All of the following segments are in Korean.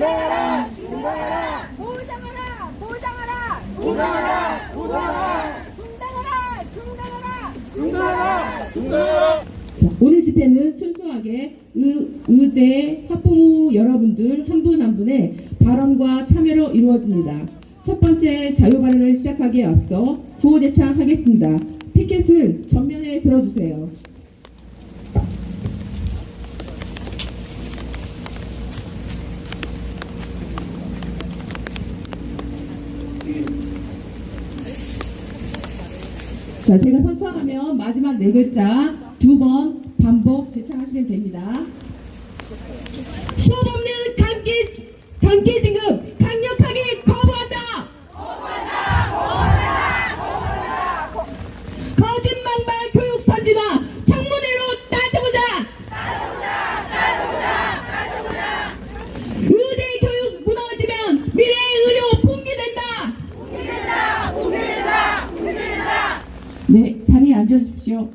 중단하라! 중단하라! 보장하라! 보장하라! 중단하라! 중단하라! 중단하라! 중단하라! 중단하라! 중단하라! 오늘 집회는 순수하게 의대 학부모 여러분들 한 분 한 분의 발언과 참여로 이루어집니다. 첫 번째 자유발언을 시작하기에 앞서 구호제창하겠습니다. 피켓을 전면에 들어주세요. 자, 제가 선창하면 마지막 네 글자 2번 반복 제창하시면 됩니다. 수업 없는 강제 진급 강력하게 거부한다. 거짓말말 교육 선진화 청문회로 따져보자. 의대 교육 무너지면 미래 의료 붕괴된다. 네, 자리에 앉아주십시오.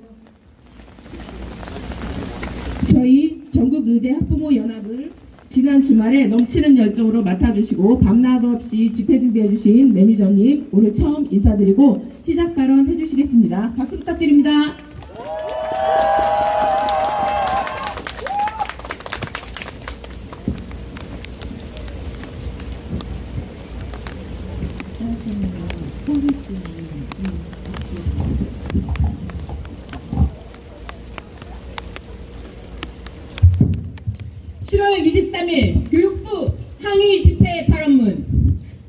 저희 전국의대 학부모 연합을 지난 주말에 넘치는 열정으로 맡아주시고 밤낮 없이 집회 준비해주신 매니저님 오늘 처음 인사드리고 시작 발언 해주시겠습니다. 박수 부탁드립니다. (10월 23일) 교육부 항의 집회 발언문.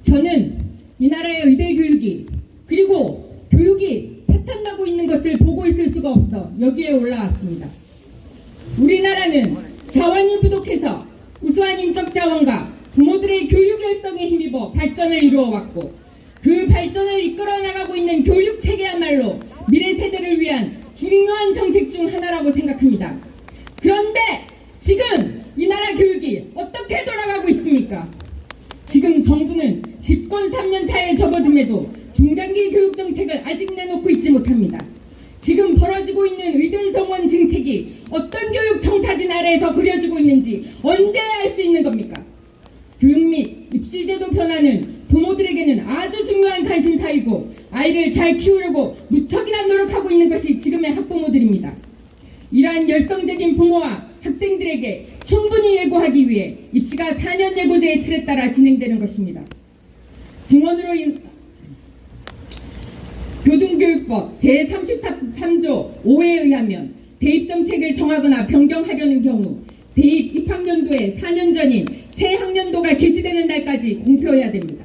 저는 이 나라의 의대 교육이 그리고 교육이 파탄나고 있는 것을 보고 있을 수가 없어 여기에 올라왔습니다. 우리나라는 자원이 부족해서 우수한 인적 자원과 부모들의 교육 열성에 힘입어 발전을 이루어왔고 그 발전을 이끌어 나가고 있는 교육 체계야말로 미래 세대를 위한 중요한 정책 중 하나라고 생각합니다. 그런데 지금 이 나라 교육이 어떻게 돌아가고 있습니까? 지금 정부는 집권 3년 차에 접어듦에도 중장기 교육 정책을 아직 내놓고 있지 못합니다. 지금 벌어지고 있는 의대 정원 정책이 어떤 교육 청사진 아래에서 그려지고 있는지 언제 알 수 있는 겁니까? 교육 및 입시제도 변화는 부모들에게는 아주 중요한 관심사이고 아이를 잘 키우려고 무척이나 노력하고 있는 것이 지금의 학부모들입니다. 이러한 열성적인 부모와 학생들에게 충분히 예고하기 위해 입시가 4년 예고제의 틀에 따라 진행되는 것입니다. 증언으로 교등교육법 제33조 5에 의하면 대입정책을 정하거나 변경하려는 경우 대입 입학연도에 4년 전인 새 학년도가 개시되는 날까지 공표해야 됩니다.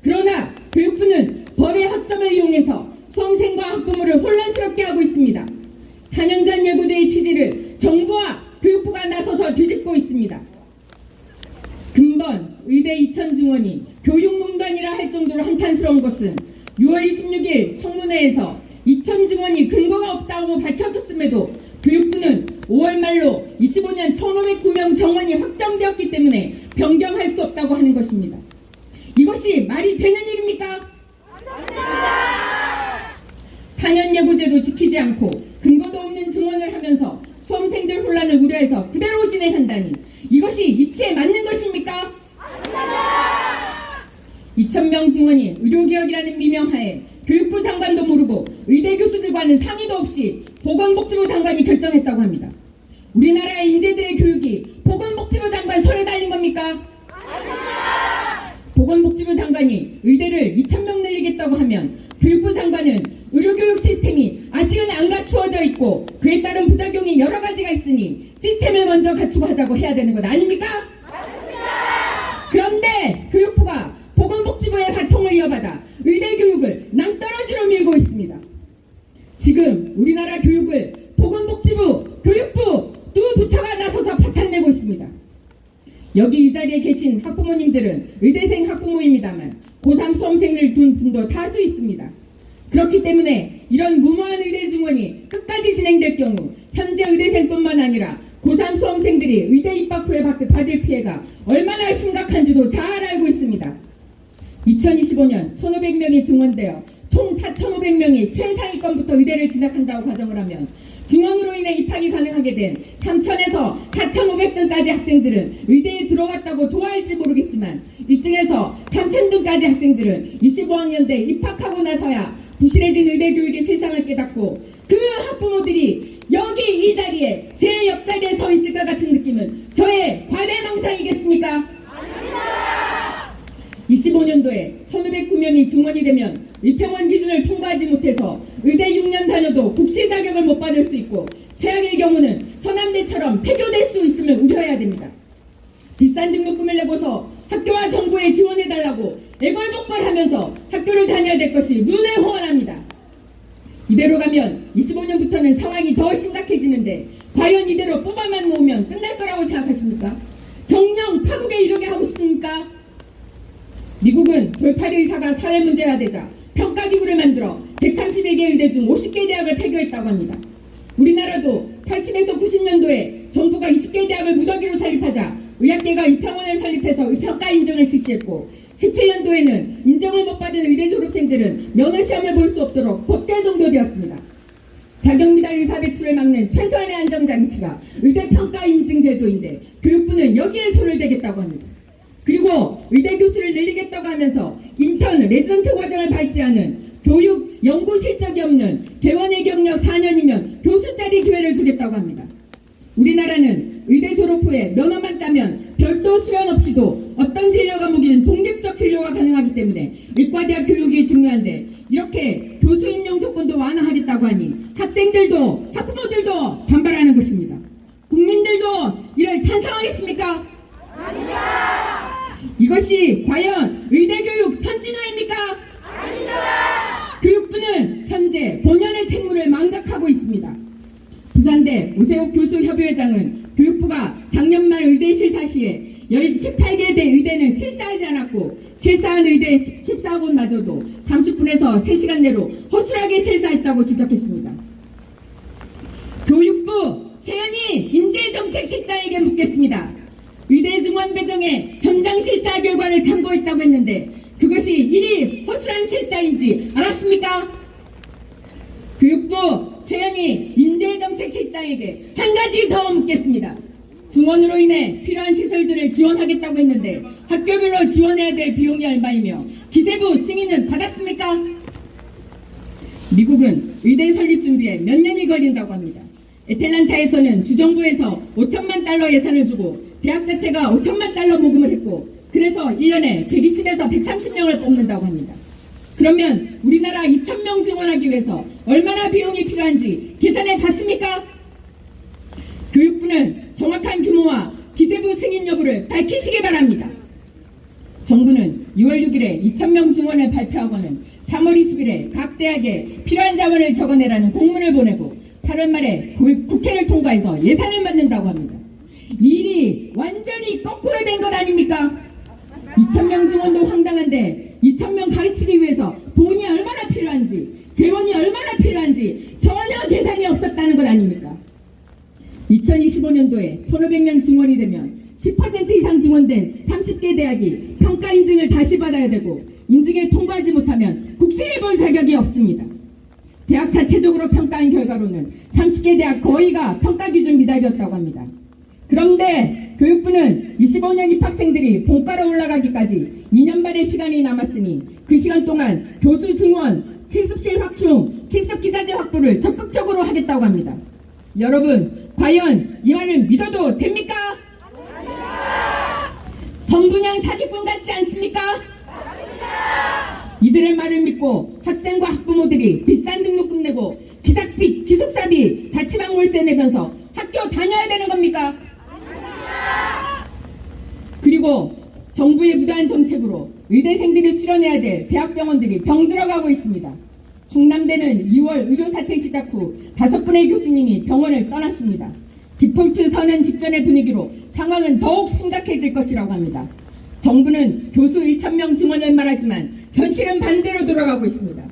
그러나 교육부는 법의 허점을 이용해서 수험생과 학부모를 혼란스럽게 하고 있습니다. 4년 전 예고제의 취지를 정부와 교육부가 나서서 뒤집고 있습니다. 근본 의대 2000 증원이 교육농단이라 할 정도로 한탄스러운 것은 6월 26일 청문회에서 2000 증원이 근거가 없다고 밝혀졌음에도 교육부는 5월 말로 25년 1509명 정원이 확정되었기 때문에 변경할 수 없다고 하는 것입니다. 이것이 말이 되는 일입니까? 4년 예고제도 지키지 않고 근거도 없는 증언을 하면서 수험생들 혼란을 우려해서 그대로 진행한다니 이것이 이치에 맞는 것입니까? 2000명 증원이 의료개혁이라는 미명하에 교육부 장관도 모르고 의대 교수들과는 상의도 없이 보건복지부 장관이 결정했다고 합니다. 우리나라의 인재들의 교육이 보건복지부 장관 손에 달린 겁니까? 보건복지부 장관이 의대를 2000명 늘리겠다고 하면 교육부 장관은 의료교육 시스템이 아직은 안 갖추어져 있고 그에 따른 부작용이 여러 가지가 있으니 시스템을 먼저 갖추고 하자고 해야 되는 것 아닙니까? 그런데 교육부가 보건복지부의 바통을 이어받아 의대 교육을 낭떠러지로 밀고 있습니다. 지금 우리나라 교육을 보건복지부, 교육부 두 부처가 나서서 파탄내고 있습니다. 여기 이 자리에 계신 학부모님들은 의대생 학부모입니다만 고3 수험생을 둔 분도 다수 있습니다. 그렇기 때문에 이런 무모한 의대 증원이 끝까지 진행될 경우 현재 의대생뿐만 아니라 고3 수험생들이 의대 입학 후에 받을 피해가 얼마나 심각한지도 잘 알고 있습니다. 2025년 1,500명이 증원되어 총 4,500명이 최상위권부터 의대를 진학한다고 가정을 하면 증원으로 인해 입학이 가능하게 된 3,000에서 4,500등까지 학생들은 의대에 들어왔다고 좋아할지 모르겠지만 1등에서 3,000등까지 학생들은 25학년 때 입학하고 나서야 부실해진 의대 교육의 실상을 깨닫고 그 학부모들이 여기 이 자리에 제 옆자리에 서 있을 것 같은 느낌은 저의 과대망상이겠습니까? 25년도에 1,509명이 증원이 되면 일평원 기준을 통과하지 못해서 의대 6년 다녀도 국시 자격을 못 받을 수 있고 최악의 경우는 서남대처럼 폐교될 수 있음을 우려해야 됩니다. 비싼 등록금을 내고서 학교와 정부에 지원해달라고 애걸복걸하면서 학교를 다녀야 될 것이 문외호원합니다. 이대로 가면 25년부터는 상황이 더 심각해지는데 과연 이대로 뽑아만 놓으면 끝날 거라고 생각하십니까? 정령 파국에 이르게 하고 싶습니까? 미국은 돌팔이 의사가 사회 문제가 되자 평가기구를 만들어 131개 의대 중 50개 대학을 폐교했다고 합니다. 우리나라도 80에서 90년도에 정부가 20개 대학을 무더기로 설립하자 의학계가 의평원을 설립해서 의평가 인증을 실시했고 17년도에는 인정을 못 받은 의대 졸업생들은 면허시험을 볼 수 없도록 법대 정도되었습니다. 자격미달 의사 배출을 막는 최소한의 안정장치가 의대평가 인증 제도인데 교육부는 여기에 손을 대겠다고 합니다. 그리고 의대 교수를 늘리겠다고 하면서 인턴, 레지던트 과정을 밟지 않은 교육, 연구 실적이 없는 개원의 경력 4년이면 교수 자리 기회를 주겠다고 합니다. 우리나라는 의대 졸업 후에 면허만 따면 별도 수련 없이도 어떤 진료 과목이든 독립적 진료가 가능하기 때문에 의과대학 교육이 중요한데 이렇게 교수 임용 조건도 완화하겠다고 하니 학생들도 학부모들도 반발하는 것입니다. 국민들도 이를 찬성하겠습니까? 이것이 과연 의대교육 선진화입니까? 아닙니다. 교육부는 현재 본연의 책무를 망각하고 있습니다. 부산대 오세욱 교수협의회장은 교육부가 작년 말 의대 실사 시에 18개 대 의대는 실사하지 않았고 실사한 의대 14곳마저도 30분에서 3시간 내로 허술하게 실사했다고 지적했습니다. 교육부 최현희 인재정책실장에게 묻겠습니다. 의대 증원 배정의 현장 실사 결과를 참고했다고 했는데 그것이 이리 허술한 실사인지 알았습니까? 교육부 최현희 인재정책실장에게 한 가지 더 묻겠습니다. 증원으로 인해 필요한 시설들을 지원하겠다고 했는데 학교별로 지원해야 될 비용이 얼마이며 기재부 승인은 받았습니까? 미국은 의대 설립 준비에 몇 년이 걸린다고 합니다. 애틀란타에서는 주정부에서 5천만 달러 예산을 주고 대학 자체가 5천만 달러 모금을 했고 그래서 1년에 120에서 130명을 뽑는다고 합니다. 그러면 우리나라 2,000명 증원하기 위해서 얼마나 비용이 필요한지 계산해 봤습니까? 교육부는 정확한 규모와 기재부 승인 여부를 밝히시기 바랍니다. 정부는 6월 6일에 2,000명 증원을 발표하고는 3월 20일에 각 대학에 필요한 자원을 적어내라는 공문을 보내고 8월 말에 국회를 통과해서 예산을 만든다고 합니다. 이 일이 완전히 거꾸로 된 것 아닙니까? 2,000명 증원도 황당한데 2,000명 가르치기 위해서 돈이 얼마나 필요한지 재원이 얼마나 필요한지 전혀 계산이 없었다는 것 아닙니까? 2025년도에 1,500명 증원이 되면 10% 이상 증원된 30개 대학이 평가 인증을 다시 받아야 되고 인증에 통과하지 못하면 국시를 볼 자격이 없습니다. 대학 자체적으로 평가한 결과로는 30개 대학 거의가 평가 기준 미달이었다고 합니다. 그런데 교육부는 25년 입학생들이 본과로 올라가기까지 2년 반의 시간이 남았으니 그 시간 동안 교수 증원, 실습실 확충, 실습기사제 확보를 적극적으로 하겠다고 합니다. 여러분, 과연 이 말을 믿어도 됩니까? 성분양 사기꾼 같지 않습니까? 이들의 말을 믿고 학생과 학부모들이 비싼 등록금 내고 기숙비, 기숙사비, 자취방 월세 내면서 학교 다녀야 되는 겁니까? 그리고 정부의 무도한 정책으로 의대생들이 수련해야 될 대학병원들이 병들어가고 있습니다. 충남대는 2월 의료사태 시작 후 5분의 교수님이 병원을 떠났습니다. 디폴트 선언 직전의 분위기로 상황은 더욱 심각해질 것이라고 합니다. 정부는 교수 1,000명 증원을 말하지만 현실은 반대로 돌아가고 있습니다.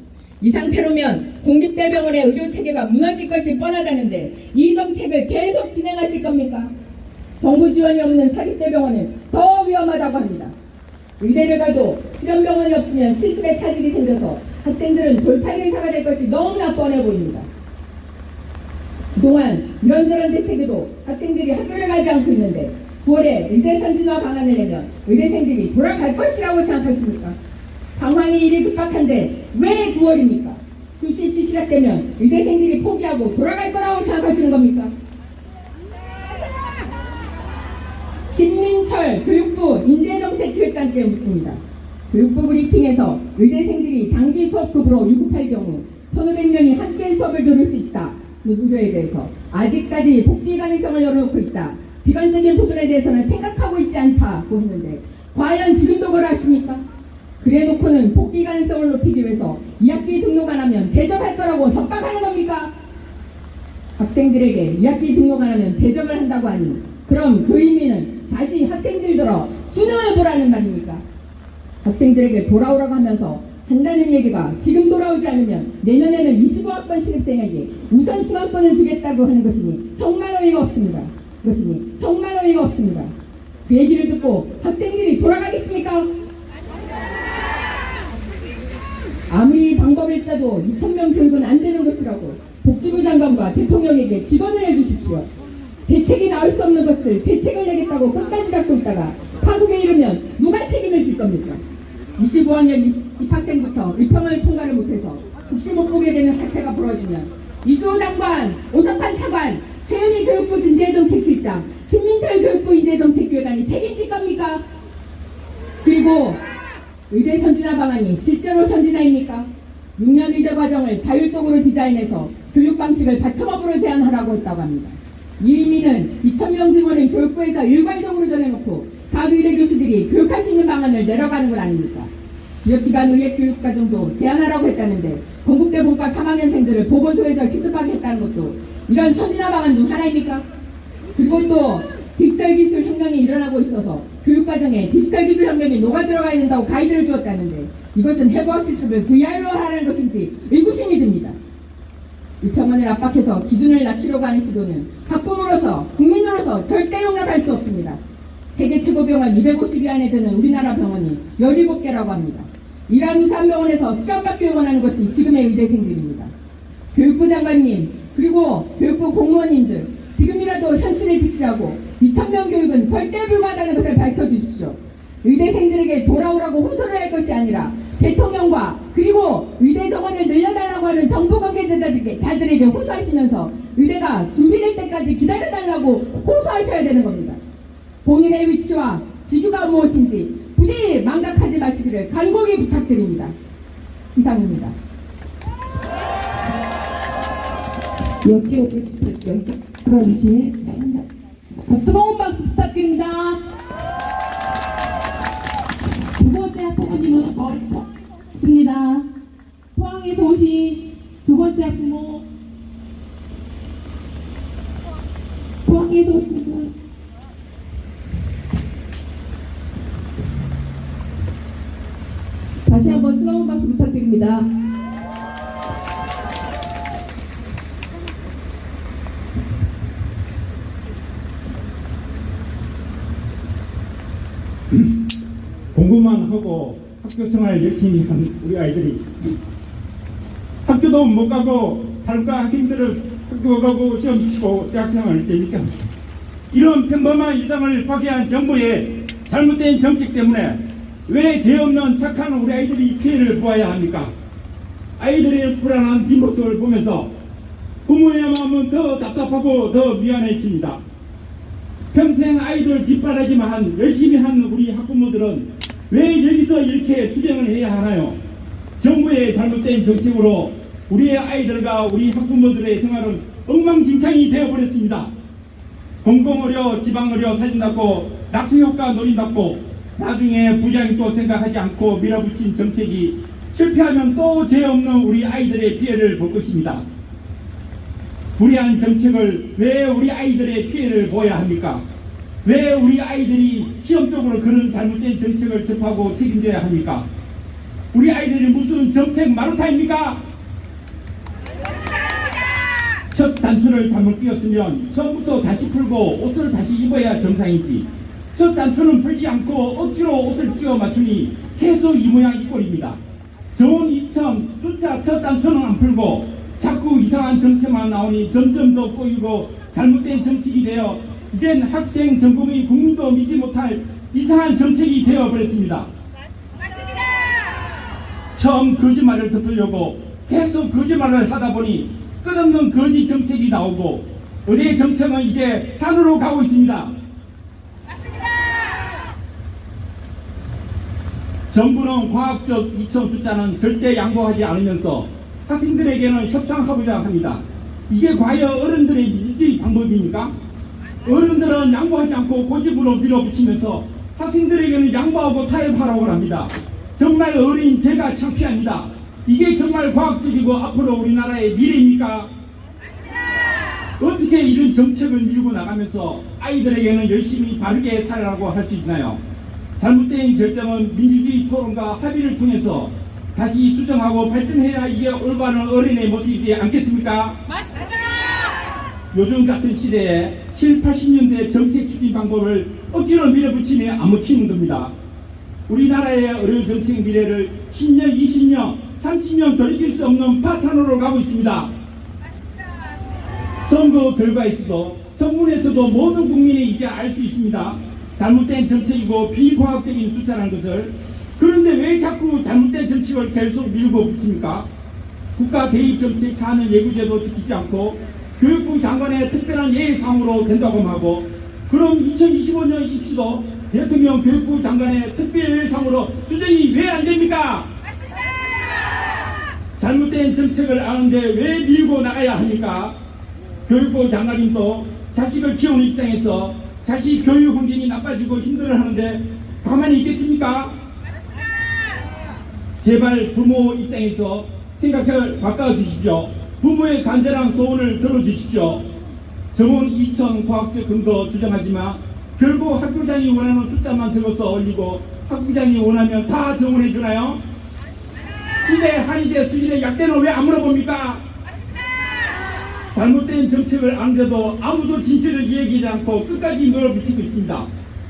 이 상태로면 공립대병원의 의료체계가 무너질 것이 뻔하다는데 이 정책을 계속 진행하실 겁니까? 정부 지원이 없는 사립대병원은 더 위험하다고 합니다. 의대를 가도 실험병원이 없으면 실습에 차질이 생겨서 학생들은 돌팔이 의사가 될 것이 너무나 뻔해 보입니다. 그동안 이런저런 대책에도 학생들이 학교를 가지 않고 있는데 9월에 의대 선진화 방안을 내면 의대생들이 돌아갈 것이라고 생각하십니까? 상황이 이리 급박한데 왜 9월입니까? 수시입시 시작되면 의대생들이 포기하고 돌아갈 거라고 생각하시는 겁니까? 신민철 교육부 인재정책기획관께 묻습니다. 교육부 브리핑에서 의대생들이 장기 수업급으로 유급할 경우 1,500명이 함께 수업을 들을 수 있다. 우려에 대해서 아직까지 복귀 가능성을 열어놓고 있다. 비관적인 부분에 대해서는 생각하고 있지 않다고 했는데 과연 지금도 그러하십니까? 그래놓고는 복귀 가능성을 높이기 위해서 2학기 등록만 하면 제적할 거라고 협박하는 겁니까? 학생들에게 2학기 등록만 하면 제적을 한다고 하니 그럼 그 의미는 다시 학생들들어 수능을 보라는 말입니까? 학생들에게 돌아오라고 하면서 한다는 얘기가 지금 돌아오지 않으면 내년에는 25학번 신입생에게 우선 수강권을 주겠다고 하는 것이니 정말 어이가 없습니다. 그것이니 정말 어이가 없습니다. 그 얘기를 듣고 학생들이 돌아가겠습니까? 아무리 방법을 짜도 2,000명 교육은 안 되는 것이라고 복지부 장관과 대통령에게 직언을 해주십시오. 대책이 나올 수 없는 것을 대책을 내겠다고 끝까지 갖고 있다가 파국에 이르면 누가 책임을 질 겁니까? 25학년 입학생부터 의평을 통과를 못해서 국시 못 보게 되는 사태가 벌어지면 이주호 장관, 오석환 차관, 최은희 교육부 진재정책실장, 신민철 교육부 인재정책기획관이 책임질 겁니까? 그리고 의대 선진화 방안이 실제로 선진화입니까? 6년 의대 과정을 자율적으로 디자인해서 교육 방식을 바텀업으로 제한하라고 했다고 합니다. 이 의미는 2,000명 증원은 교육부에서 일괄적으로 정해놓고 각 의대 교수들이 교육할 수 있는 방안을 내려가는 건 아닙니까? 지역기반 의예교육과정도 제한하라고 했다는데 건국대 본과 3학년생들을 보건소에서 실습하게 했다는 것도 이런 선진화 방안 중 하나입니까? 그리고 또 디지털 기술 혁명이 일어나고 있어서 교육과정에 디지털 기술 혁명이 녹아들어가야 된다고 가이드를 주었다는데 이것은 해부학 실습을 VR로 하라는 것인지 의구심이 듭니다. 의평원을 압박해서 기준을 낮추려고 하는 시도는 학부모로서 국민으로서 절대 용납할 수 없습니다. 세계 최고 병원 250위 안에 드는 우리나라 병원이 17개라고 합니다. 이란 우산병원에서 수련받기를 원하는 것이 지금의 의대생들입니다. 교육부 장관님 그리고 교육부 공무원님들 지금이라도 현실을 직시하고 2,000명 교육은 절대 불가하다는 것을 밝혀주십시오. 의대생들에게 돌아오라고 호소를 할 것이 아니라 대통령과 그리고 의대 정원을 늘려달라고 하는 정부 관계자들에게 호소하시면서 의대가 준비될 때까지 기다려달라고 호소하셔야 되는 겁니다. 본인의 위치와 직유가 무엇인지 부디 망각하지 마시기를 간곡히 부탁드립니다. 이상입니다. 들어주시면 뜨거운 박수 부탁드립니다. 두 번째 학부모님은 어렵습니다. 포항에서 오신 두 번째 학부모, 포항에서 오신 분, 다시 한번 뜨거운 박수 부탁드립니다. 공부만 하고 학교 생활 열심히 한 우리 아이들이 학교도 못 가고 다른과 학생들은 학교 가고 시험 치고 대학 생활을 재밌게 합니다. 이런 평범한 일상을 파괴한 정부의 잘못된 정책 때문에 왜 죄 없는 착한 우리 아이들이 피해를 보아야 합니까? 아이들의 불안한 뒷모습을 보면서 부모의 마음은 더 답답하고 더 미안해집니다. 평생 아이들 뒷바라지만 한 열심히 한 우리 학부모들은 왜 여기서 이렇게 투쟁을 해야 하나요? 정부의 잘못된 정책으로 우리의 아이들과 우리 학부모들의 생활은 엉망진창이 되어버렸습니다. 공공의료, 지방의료 사진답고 낙수효과 노린답고 나중에 부작용 또 생각하지 않고 밀어붙인 정책이 실패하면 또 죄 없는 우리 아이들의 피해를 볼 것입니다. 불의한 정책을 왜 우리 아이들의 피해를 보아야 합니까? 왜 우리 아이들이 시험적으로 그런 잘못된 정책을 접하고 책임져야 합니까? 우리 아이들이 무슨 정책 마루타입니까? 첫 단추를 잘못 끼웠으면 처음부터 다시 풀고 옷을 다시 입어야 정상이지. 첫 단추는 풀지 않고 억지로 옷을 끼워 맞추니 계속 이 모양 이 꼴입니다. 좋은 2천 숫자 첫 단추는 안 풀고 자꾸 이상한 정책만 나오니 점점 더 꼬이고 잘못된 정책이 되어 이젠 학생, 전공의, 국민도 믿지 못할 이상한 정책이 되어버렸습니다. 맞습니다. 처음 거짓말을 덮으려고 계속 거짓말을 하다 보니 끝없는 거짓 정책이 나오고 의대 정책은 이제 산으로 가고 있습니다. 맞습니다. 정부는 과학적 이천 숫자는 절대 양보하지 않으면서 학생들에게는 협상하고자 합니다. 이게 과연 어른들의 민주주의 방법입니까? 어른들은 양보하지 않고 고집으로 밀어붙이면서 학생들에게는 양보하고 타협하라고 합니다. 정말 어린 제가 창피합니다. 이게 정말 과학적이고 앞으로 우리나라의 미래입니까? 어떻게 이런 정책을 밀고 나가면서 아이들에게는 열심히 바르게 살라고 할 수 있나요? 잘못된 결정은 민주주의 토론과 합의를 통해서 다시 수정하고 발전해야 이게 올바른 어린의 모습이지 않겠습니까? 맞습니다. 요즘 같은 시대에 7, 80년대 정책 추진 방법을 억지로 밀어붙이며 안 먹히는 겁니다. 우리나라의 의료 정책 미래를 10년, 20년, 30년 돌이킬 수 없는 파탄으로 가고 있습니다. 선거 결과에서도 청문회에서도 모든 국민이 이제 알 수 있습니다. 잘못된 정책이고 비과학적인 숫자라는 것을. 그런데 왜 자꾸 잘못된 정책을 계속 밀고 붙입니까? 국가 대입 정책 사는 예구제도 지키지 않고 교육부 장관의 특별한 예외상으로 된다고 하고, 그럼 2025년 입시도 대통령 교육부 장관의 특별예외상으로 수정이 왜 안 됩니까? 잘못된 정책을 아는데 왜 밀고 나가야 합니까? 교육부 장관님도 자식을 키우는 입장에서 자식 교육 환경이 나빠지고 힘들어하는데 가만히 있겠습니까? 제발 부모 입장에서 생각을 바꿔주십시오. 부모의 간절한 소원을 들어주십시오. 정원 2천 과학적 근거 주장하지만 결국 학교장이 원하는 숫자만 적어서 올리고 학부장이 원하면 다 정원해 주나요? 치대, 한의대, 수의대, 약대는 왜 안 물어봅니까? 잘못된 정책을 아는데도 아무도 진실을 얘기하지 않고 끝까지 밀어붙이고 있습니다.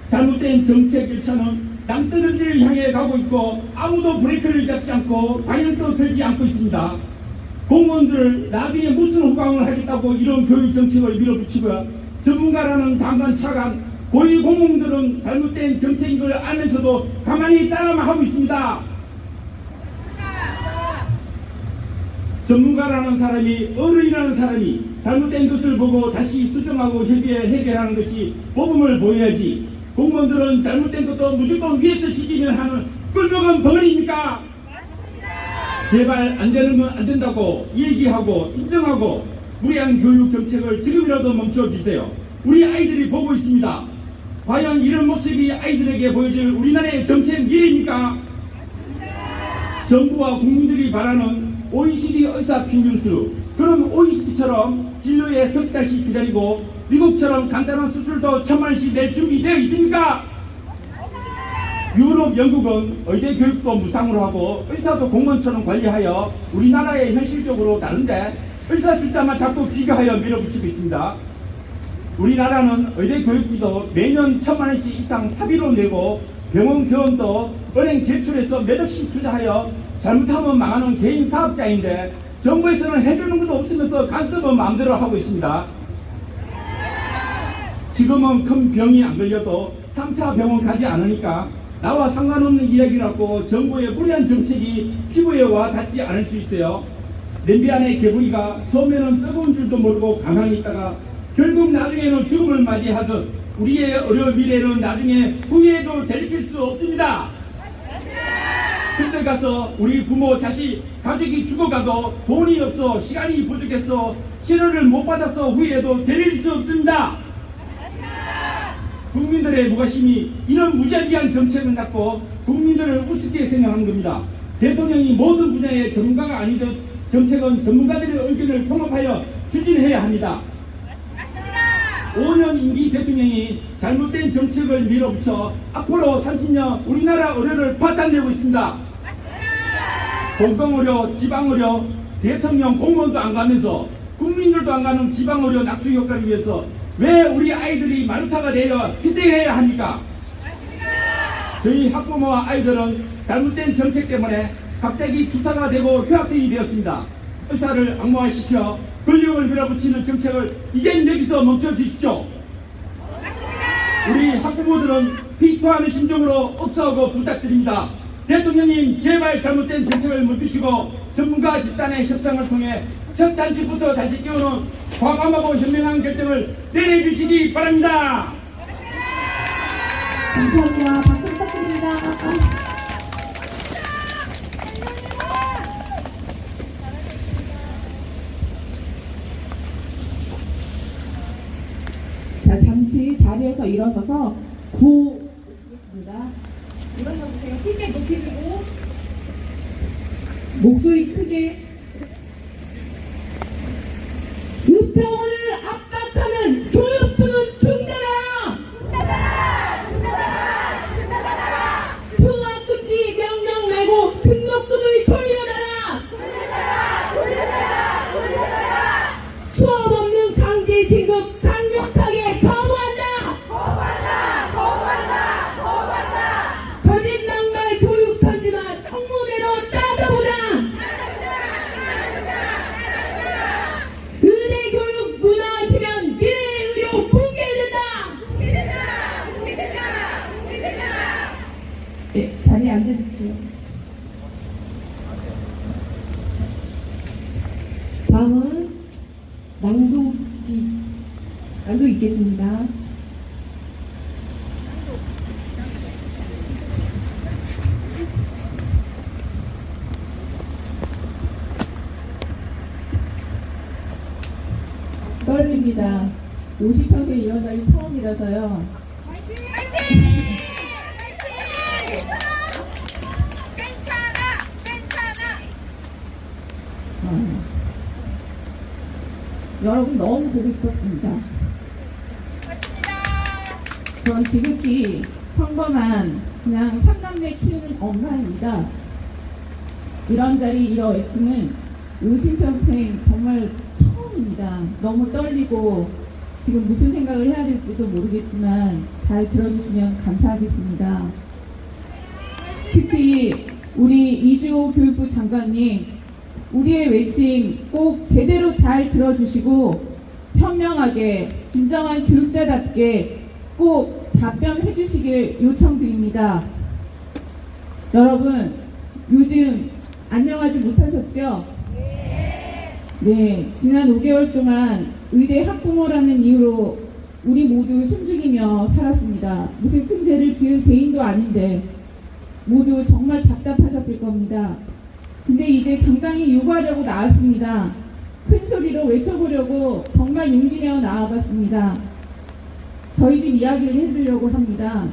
잘못된 정책 절차는 낭떠러지를 향해 가고 있고 아무도 브레이크를 잡지 않고 방향도 들지 않고 있습니다. 공무원들 나중에 무슨 호강을 하겠다고 이런 교육 정책을 밀어붙이고요. 전문가라는 장관 차관 고위 공무원들은 잘못된 정책인 걸 알면서도 가만히 따라만 하고 있습니다. 전문가라는 사람이, 어른이라는 사람이 잘못된 것을 보고 다시 수정하고 해결하는 것이 모범을 보여야지, 공무원들은 잘못된 것도 무조건 위에서 시키면 하는 꿀먹은 벙어리입니까? 제발 안 되는 건 안 된다고 얘기하고 인정하고 무리한 교육 정책을 지금이라도 멈춰주세요. 우리 아이들이 보고 있습니다. 과연 이런 모습이 아이들에게 보여줄 우리나라의 정책 미래입니까? 정부와 국민들이 바라는 OECD 의사평균수, 그럼 OECD처럼 진료에 석 달씩 기다리고 미국처럼 간단한 수술도 1,000만원씩 낼 준비되어 있습니까? 유럽, 영국은 의대 교육도 무상으로 하고 의사도 공무원처럼 관리하여 우리나라에 현실적으로 다른데 의사 숫자만 자꾸 비교하여 밀어붙이고 있습니다. 우리나라는 의대 교육비도 매년 1,000만원씩 이상 사비로 내고 병원 교원도 은행 대출해서 몇 억씩 투자하여 잘못하면 망하는 개인 사업자인데 정부에서는 해주는 것도 없으면서 간섭은 마음대로 하고 있습니다. 지금은 큰 병이 안 걸려도 3차 병원 가지 않으니까 나와 상관없는 이야기라고 정부의 무리한 정책이 피부에 와 닿지 않을 수 있어요. 냄비 안의 개구리가 처음에는 뜨거운 줄도 모르고 가만히 있다가 결국 나중에는 죽음을 맞이하듯 우리의 의료 미래는 나중에 후회도 되돌릴 수 없습니다. 그때 가서 우리 부모, 자식, 가족이 죽어가도 돈이 없어, 시간이 부족해서 치료를 못 받아서 후회도 되돌릴 수 없습니다. 국민들의 무관심이 이런 무자비한 정책을 갖고 국민들을 우습게 생각하는 겁니다. 대통령이 모든 분야의 전문가가 아니듯 정책은 전문가들의 의견을 통합하여 추진해야 합니다. 5년 임기 대통령이 잘못된 정책을 밀어붙여 앞으로 30년 우리나라 의료를 파탄내고 있습니다. 공공의료, 지방의료, 대통령 공무원도 안 가면서 국민들도 안 가는 지방의료 낙수 효과를 위해서 왜 우리 아이들이 마루타가 되어 희생해야 합니까? 저희 학부모와 아이들은 잘못된 정책 때문에 갑자기 투사가 되고 휴학생이 되었습니다. 의사를 악마화시켜 권력을 밀어붙이는 정책을 이젠 여기서 멈춰주십시오. 우리 학부모들은 비토하는 심정으로 억수하고 부탁드립니다. 대통령님, 제발 잘못된 정책을 멈추시고 전문가 집단의 협상을 통해 첫 단추부터 다시 끼우는 과감하고 현명한 결정을 내려주시기 바랍니다. 감사합니다. 박수 부탁드립니다. 자, 잠시 자리에서 일어서서 구호드리겠습니다. 일어나 보세요. 크게 높이시고 목소리 크게. 우평을 압박하는 교육부는 중단하라! 통합 금지 명령 내고 등록금을 돌려달라! 수업 없는 강제 진급 강력하게 거부한다! 거짓 낭말 교육 선지가 청문회로 따져보자! 의대 교육 무너지면 미래 의료 붕괴된다! 네, 자리에 앉아주세요. 다음은 낭독 있겠습니다. 떨립니다. 50평생 일어나기 처음이라서요. 여러분 너무 보고 싶었습니다. 전 지극히 평범한 그냥 3남매 키우는 엄마입니다. 이런 자리 이런 외침은 50평생 정말 처음입니다. 너무 떨리고 지금 무슨 생각을 해야 될지도 모르겠지만 잘 들어주시면 감사하겠습니다. 특히 우리 이주호 교육부 장관님, 우리의 외침 꼭 제대로 잘 들어주시고 현명하게 진정한 교육자답게 꼭 답변해 주시길 요청드립니다. 여러분, 요즘 안녕하지 못하셨죠? 네, 지난 5개월 동안 의대 학부모라는 이유로 우리 모두 숨죽이며 살았습니다. 무슨 큰 죄를 지은 죄인도 아닌데 모두 정말 답답하셨을 겁니다. 근데 이제 당당히 요구하려고 나왔습니다. 큰 소리로 외쳐보려고 정말 용기 내어 나와봤습니다. 저희 집 이야기를 해드리려고 합니다.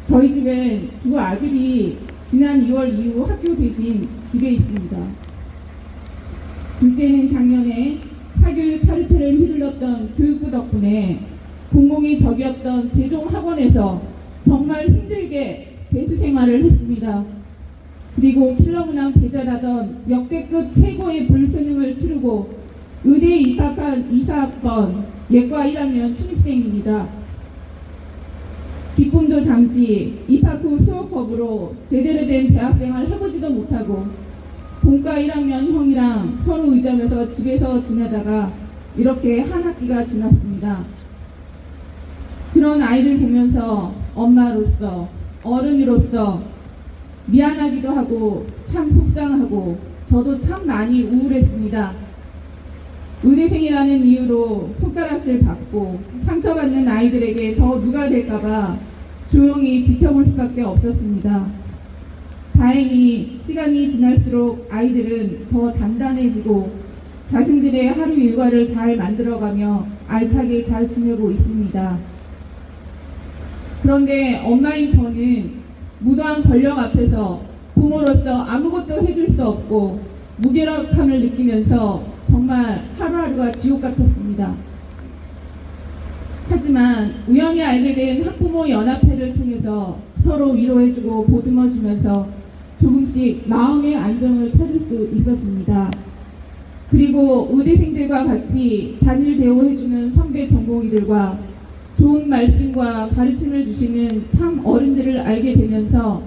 저희 집엔 두 아들이 지난 2월 이후 학교 대신 집에 있습니다. 둘째는 작년에 사교육 카르텔을 휘둘렀던 교육부 덕분에 공공이 적이었던 세종학원에서 정말 힘들게 재수 생활을 했습니다. 그리고 킬러문항 배제라던 역대급 최고의 불수능을 치르고 의대에 입학한 24학번 예과 1학년 신입생입니다. 기쁨도 잠시 입학 후 수업법으로 제대로 된 대학생활 해보지도 못하고 본과 1학년 형이랑 서로 의점에서 집에서 지내다가 이렇게 한 학기가 지났습니다. 그런 아이들 보면서 엄마로서 어른으로서 미안하기도 하고 참 속상하고 저도 참 많이 우울했습니다. 의대생이라는 이유로 손가락질 받고 상처받는 아이들에게 더 누가 될까봐 조용히 지켜볼 수밖에 없었습니다. 다행히 시간이 지날수록 아이들은 더 단단해지고 자신들의 하루 일과를 잘 만들어가며 알차게 잘 지내고 있습니다. 그런데 엄마인 저는 무도한 권력 앞에서 부모로서 아무것도 해줄 수 없고 무기력함을 느끼면서 정말 하루하루가 지옥 같았습니다. 하지만 우연히 알게 된 학부모 연합회를 통해서 서로 위로해주고 보듬어주면서 조금씩 마음의 안정을 찾을 수 있었습니다. 그리고 의대생들과 같이 단일 대우해주는 선배 전공의들과 좋은 말씀과 가르침을 주시는 참 어른들을 알게 되면서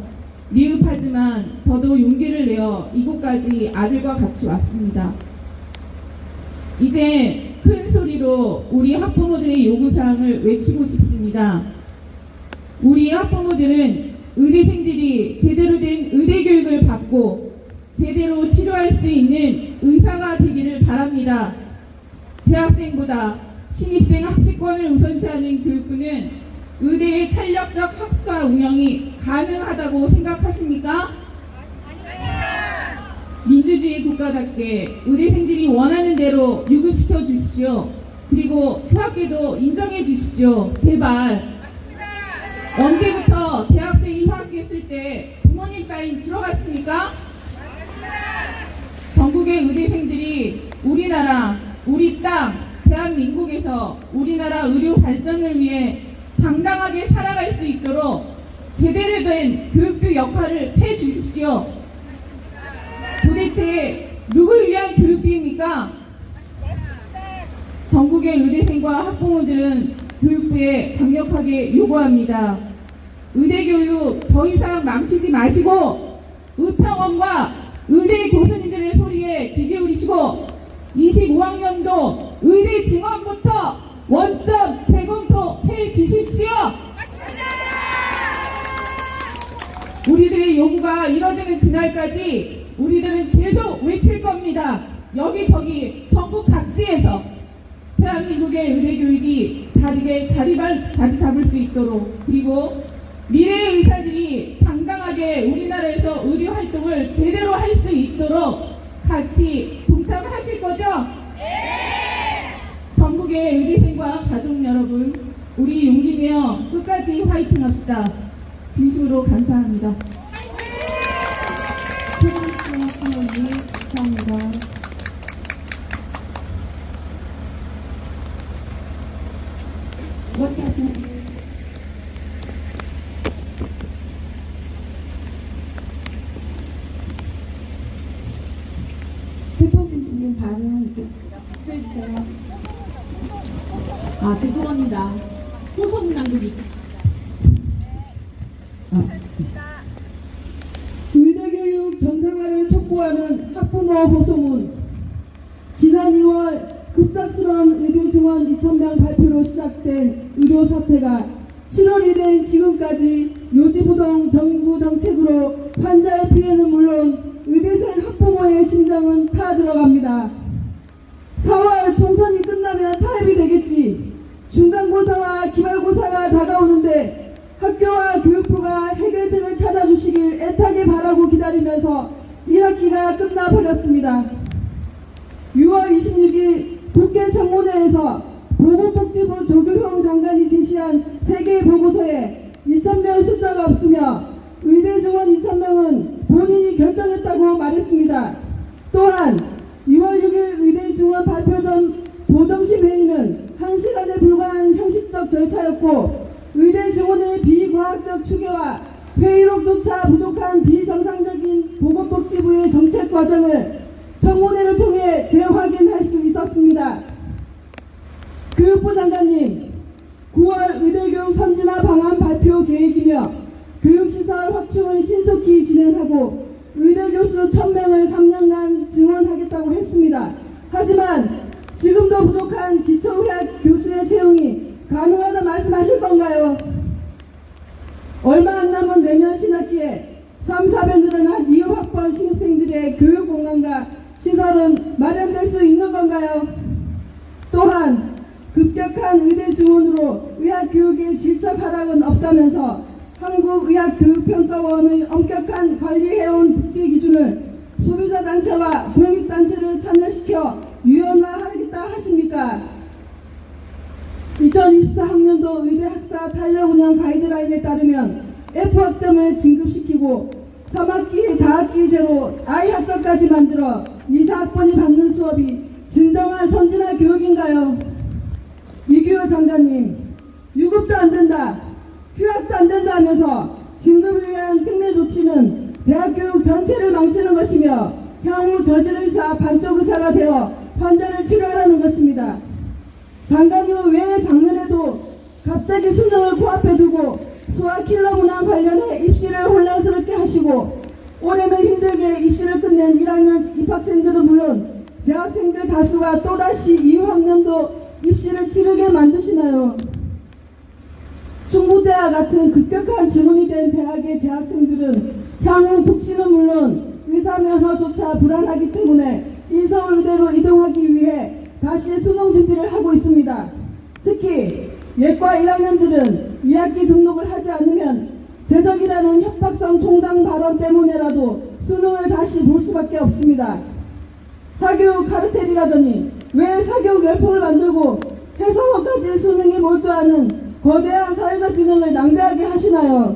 미흡하지만 저도 용기를 내어 이곳까지 아들과 같이 왔습니다. 이제 큰 소리로 우리 학부모들의 요구사항을 외치고 싶습니다. 우리 학부모들은 의대생들이 제대로 된 의대 교육을 받고 제대로 치료할 수 있는 의사가 되기를 바랍니다. 재학생보다 신입생 학습권을 우선시하는 교육부는 의대의 탄력적 학사 운영이 가능하다고 생각하십니까? 민주주의 국가답게 의대생들이 원하는 대로 유급시켜 주십시오. 그리고 휴학계도 인정해 주십시오. 제발. 언제부터 대학생이 휴학했을 때 부모님 사인 들어갔습니까? 전국의 의대생들이 우리나라, 우리 땅, 대한민국에서 우리나라 의료 발전을 위해 당당하게 살아갈 수 있도록 제대로 된 교육부 역할을 해주십시오. 도대체 누굴 위한 교육비입니까? 전국의 의대생과 학부모들은 교육부에 강력하게 요구합니다. 의대교육 더 이상 망치지 마시고 의평원과 의대 교수님들의 소리에 귀 기울이시고 25학년도 의대 증원부터 원점 재검토해 주십시오. 우리들의 요구가 이뤄지는 그날까지 우리들은 계속 외칠 겁니다. 여기저기 전국 각지에서 대한민국의 의대교육이 다르게 자리 잡을 수 있도록, 그리고 미래의 의사들이 당당하게 우리나라에서 의료 활동을 제대로 할 수 있도록 같이 동참하실 거죠? 네! 전국의 의대생과 가족 여러분, 우리 용기 내어 끝까지 화이팅 합시다. 진심으로 감사합니다. 감사합니다. 대표님 반응 해주세요. 죄송합니다. 호소문 남기기. 의대교육 정상화를 촉구하는 학부모 호소문. 지난 2월 급작스러운 의대 증원 2,000명 발표로 시작된 의료 사태가 7월이 된 지금까지 요지부동 정부 정책으로 환자의 피해는 물론 의대생 학부모의 심장은 타 들어갑니다. 4월 총선이 끝나면 타협이 되겠지. 중간고사와 기말고사가 다가오는데 학교와 교육부가 해결책을 찾아주시길 애타게 바라고 기다리면서 1학기가 끝나버렸습니다. 6월 26일 국회 청문회에서 보건복지부 조규형 장관이 제시한 3개의 보고서에 2,000명 숫자가 없으며 의대 증원 2,000명은 본인이 결정했다고 말했습니다. 또한 6월 6일 의대 증원 발표 전 보정심 회의는 1시간에 불과한 형식적 절차였고 의대 증원의 비과학적 추계와 회의록조차 부족한 비정상적인 보건복지부의 정책 과정을 청문회를 통해 재확인할 수 있었습니다. 교육부 장관님, 9월 의대교육 선진화 방안 발표 계획이며 교육시설 확충을 신속히 진행하고 의대교수 1,000명을 3년간 증원하겠다고 했습니다. 하지만 지금도 부족한 기초의학 교수의 채용이 가능하다 말씀하실 건가요? 얼마 안 남은 내년 신학기에 3, 4배 늘어난 이후학번 신입생들의 교육 공간과 시설은 마련될 수 있는 건가요? 또한 급격한 의대 증원으로 의학교육의 질적 하락은 없다면서 한국의학교육평가원의 엄격한 관리해온 복지 기준을 소비자단체와 공익단체를 참여시켜 유연화하겠다 하십니까? 2024학년도 의대 학사 탄력 운영 가이드라인에 따르면 F학점을 진급시키고 3학기 다학기제로 I학점까지 만들어 2, 4학번이 받는 수업이 진정한 선진화 교육인가요? 이규호 장관님, 유급도 안 된다, 휴학도 안 된다 하면서 진급을 위한 특례 조치는 대학교육 전체를 망치는 것이며 향후 저질의사 반쪽의사가 되어 환자를 치료하라는 것입니다. 장관님은 왜 작년에도 갑자기 수능을 코앞에 두고 수학킬러 문항 관련해 입시를 혼란스럽게 하시고 올해는 힘들게 입시를 끝낸 1학년 입학생들은 물론 재학생들 다수가 또다시 이후 학년도 입시를 치르게 만드시나요? 충북대와 같은 급격한 증원이 된 대학의 재학생들은 향후 복지는 물론 의사 면허조차 불안하기 때문에 인서울의대로 이동하기 위해 다시 수능 준비를 하고 있습니다. 특히 예과 1학년들은 2학기 등록을 하지 않으면 재적이라는 협박성 통당 발언 때문에라도 수능을 다시 볼 수밖에 없습니다. 사교육 카르텔이라더니 왜 사교육 열풍을 만들고 해서원까지 수능에 몰두하는 거대한 사회적 균형을 낭비하게 하시나요?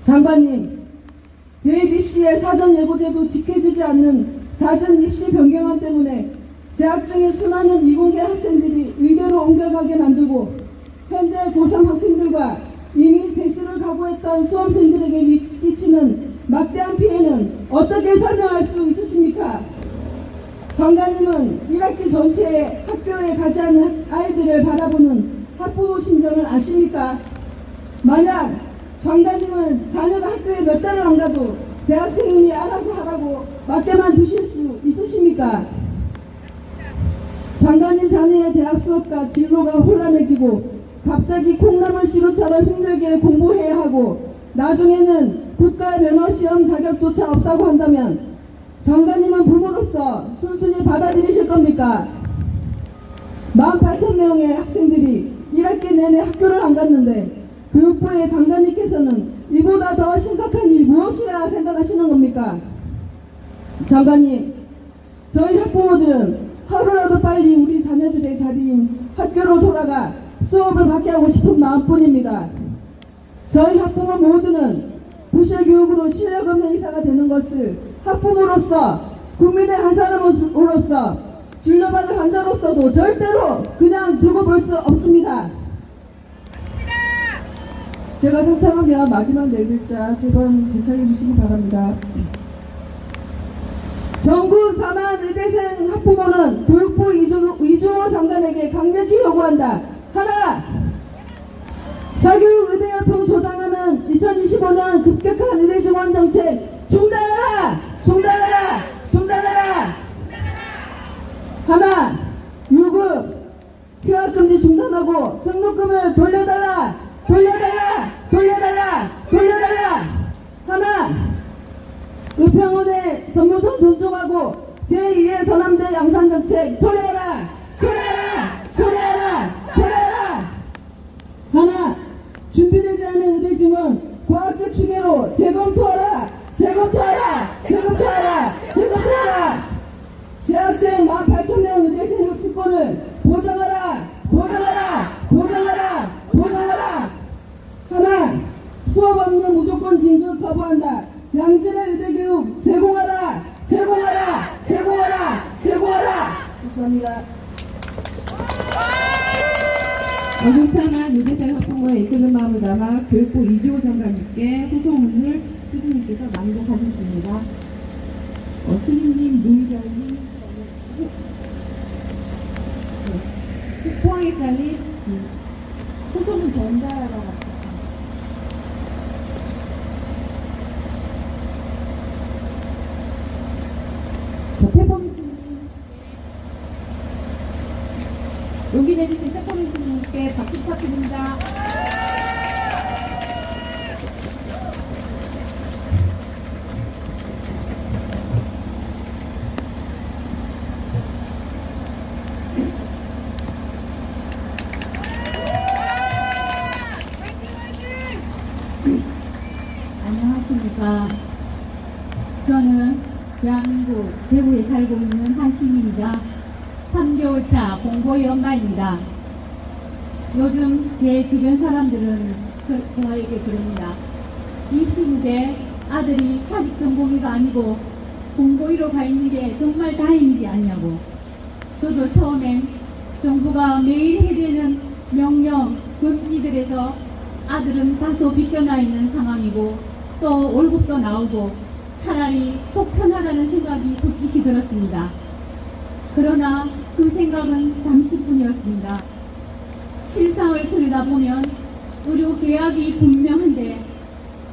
장관님, 대입 입시의 사전 예고제도 지켜지지 않는 잦은 입시 변경안 때문에 재학 중인 수많은 이공계 학생들이 의대로 옮겨가게 만들고 현재 고3 학생들과 이미 재수를 각오했던 수험생들에게 끼치는 막대한 피해는 어떻게 설명할 수 있으십니까? 장관님은 1학기 전체에 학교에 가지 않는 아이들을 바라보는 학부모 심정을 아십니까? 만약 장관님은 자녀가 학교에 몇 달을 안 가도 대학생이 알아서 하라고 맡겨만 두실 수 있으십니까? 장관님 자녀의 대학 수업과 진로가 혼란해지고 갑자기 콩나물 시루처럼 힘들게 공부해야 하고 나중에는 국가 면허시험 자격조차 없다고 한다면 장관님은 부모로서 순순히 받아들이실 겁니까? 18,000명의 학생들이 1학기 내내 학교를 안 갔는데 교육부의 장관님께서는 이보다 더 심각한 일이 무엇이라 생각하시는 겁니까? 장관님, 저희 학부모들은 하루라도 빨리 우리 자녀들의 자리인 학교로 돌아가 수업을 받게 하고 싶은 마음뿐입니다. 저희 학부모 모두는 부실 교육으로 실력 없는 의사가 되는 것을 학부모로서 국민의 한 사람으로서 진료받을 환자로서도 절대로 그냥 두고 볼 수 없습니다. 제가 상참하면 마지막 네 글자 3번 제청해 주시기 바랍니다. 전국 4만 의대생 학부모는 교육부 이주호 장관에게 강력히 요구한다. 하나, 사교육 의대 열풍 조장하는 2025년 급격한 의대 지원 정책 중단하라! 중단하라! 중단하라! 하나, 유급 휴학금지 중단하고 등록금을 돌려달라! 돌려달라! 돌려달라! 돌려달라! 하나, 의평원의 전무선 존중하고 제2의 서남대 양산정책 소리해라! 소리해라! 소리해라! 소리해라! 하나, 준비되지 않은 의대 지원 과학적 추계로 재검토하라! 재검토하라! 재검토하라! 재검토하라! 재학생 18,000명 의대생 학습권을 보장하라! 보장하라! 보장하라! 보장하라! 하나, 수업 없는 무조건 진급 거부한다. 양질의 의대교육 제공하라! 제공하라! 제공하라! 제공하라! 감사합니다. 어중창한 의대생 학부모의 이끄는 마음을 담아 교육부 이주호 장관님께 호소문을 스승님께서 낭독하셨습니다. 스님님, 노의장님, 포항에까지 호소문 전달하러 갔습니다. 용기 내주신 태포민주님께 박수 부탁드립니다. 안녕하십니까. 저는 대한민국 대구에 살고 있는 한 시민이자 3개월차 공고의 엄마입니다. 요즘 제 주변 사람들은 저에게 그럽니다. 이 시국에 아들이 사직 전공의가 아니고 공고의로 가 있는 게 정말 다행이지 않냐고. 저도 처음엔 정부가 매일 해대는 명령, 금지들에서 아들은 다소 비껴나 있는 상황이고 또 월급도 나오고 차라리 속 편하다는 생각이 솔직히 들었습니다. 그러나 그 생각은 잠시뿐이었습니다. 실상을 들여다보면 의료개혁이 분명한데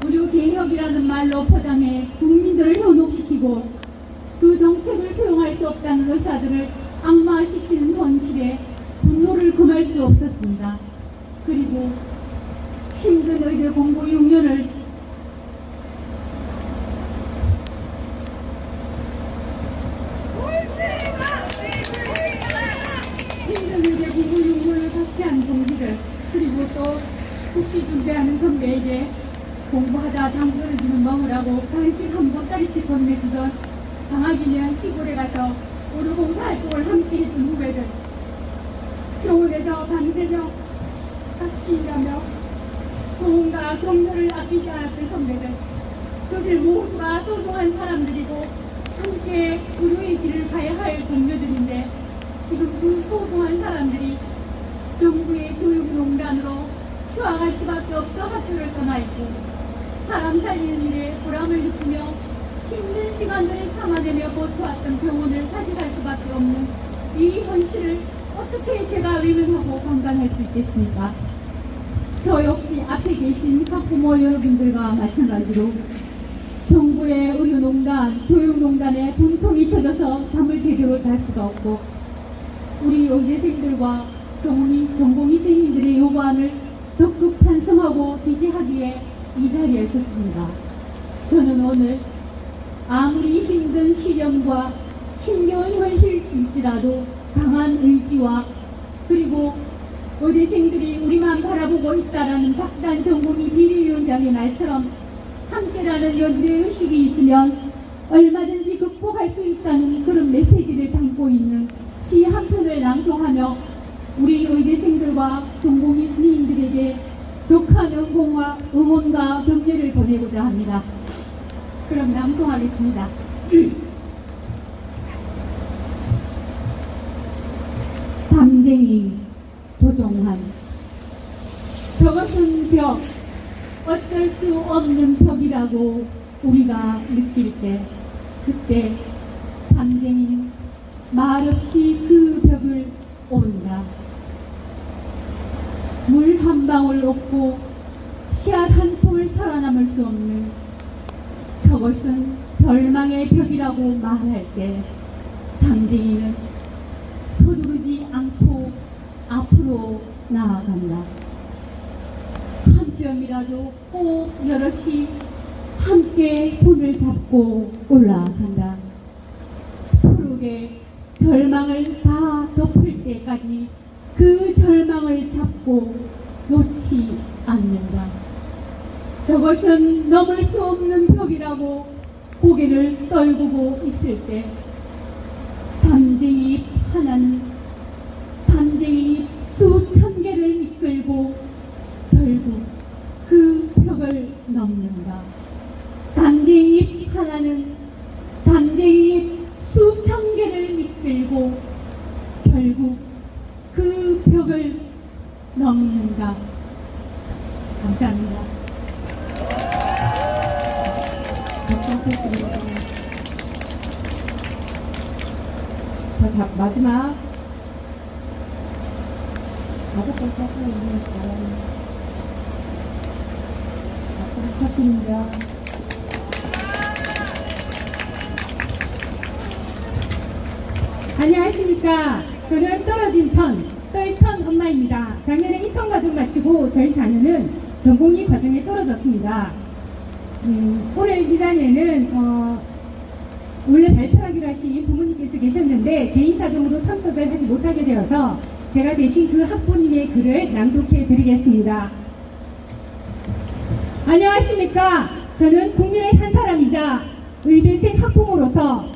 의료개혁이라는 말로 포장해 국민들을 현혹시키고 그 정책을 수용할 수 없다는 의사들을 악마시키는 현실에 분노를 금할 수 없었습니다. 그리고 힘든 의대 공부 6년을 같이 한 동지들, 그리고 또 국시 준비하는 선배에게 공부하다 당근을 주는 먹으라고 간식 한 보따리씩 건네주던 방학이면 시골에 가서 우리 봉사활동을 함께 했던 후배들, 병원에서 밤새며 같이 일하며 소음과 격려를 아끼지 않았던 선배들, 그들 모두가 소중한 사람들이고 함께 의료의 길을 가야 할 동료들인데, 지금 그 소중한 사람들이 정부의 교육농단으로 휴학할 수밖에 없어 학교를 떠나 있고, 사람 살리는 일에 보람을 느끼며 힘든 시간들을 참아내며 버텨왔던 병원을 사직할 수밖에 없는 이 현실을 어떻게 제가 외면하고 강간할 수 있겠습니까? 저 역시 앞에 계신 학부모 여러분들과 마찬가지로 정부의 의료농단, 교육농단에 분통이 터져서 잠을 제대로 잘 수가 없고, 우리 의대생들과 전공의생님들의 요구안을 적극 찬성하고 지지하기에 이 자리에 섰습니다. 저는 오늘 아무리 힘든 시련과 힘겨운 현실일지라도 강한 의지와, 그리고 의대생들이 우리만 바라보고 있다라는 박단 전공의 비리위원장의 말처럼 함께라는 연대의식이 있으면 얼마든지 극복할 수 있다는 그런 메시지를 담고 있는 시 한 편을 낭송하며 우리 의대생들과 전공의 스님들에게 격한 응원과 격려를 보내고자 합니다. 그럼 낭송하겠습니다. 담쟁이 도종환. 저것은 벽, 어쩔 수 없는 벽이라고 우리가 느낄 때, 그때 담쟁이는 말없이 그 벽을 오른다. 물 한 방울 없고 씨앗 한 톨 살아남을 수 없는 저것은 절망의 벽이라고 말할 때, 담쟁이는 서두르지 않고 앞으로 나아간다. 한 뼘이라도 꼭 여럿이 함께 손을 잡고 올라간다. 푸르게 절망을 다 덮을 때까지 그 절망을 잡고 놓지 않는다. 저것은 넘을 수 없는 벽이라고 고개를 떨구고 있을 때, 담쟁이 하나는 담쟁이 수천 개를 이끌고 결국 그 벽을 넘는다. 담쟁이 하나는 담쟁이 수천 개를 이끌고 결국 그 벽을 넘는다. 감사합니다. 자, 마지막 4번까지 하고 있는 사람 앞으로 부탁드립니다. 안녕하십니까. 저는 떨어진 턴, 떨턴 엄마입니다. 작년에 입학 과정 마치고 저희 자녀는 전공의 과정에 떨어졌습니다. 올해 2단에는 원래 발표하기로 하신 부모님께서 계셨는데 개인 사정으로 참석을 하지 못하게 되어서 제가 대신 그 학부님의 글을 낭독해 드리겠습니다. 안녕하십니까. 저는 국민의 한 사람이자 의대생 학부모로서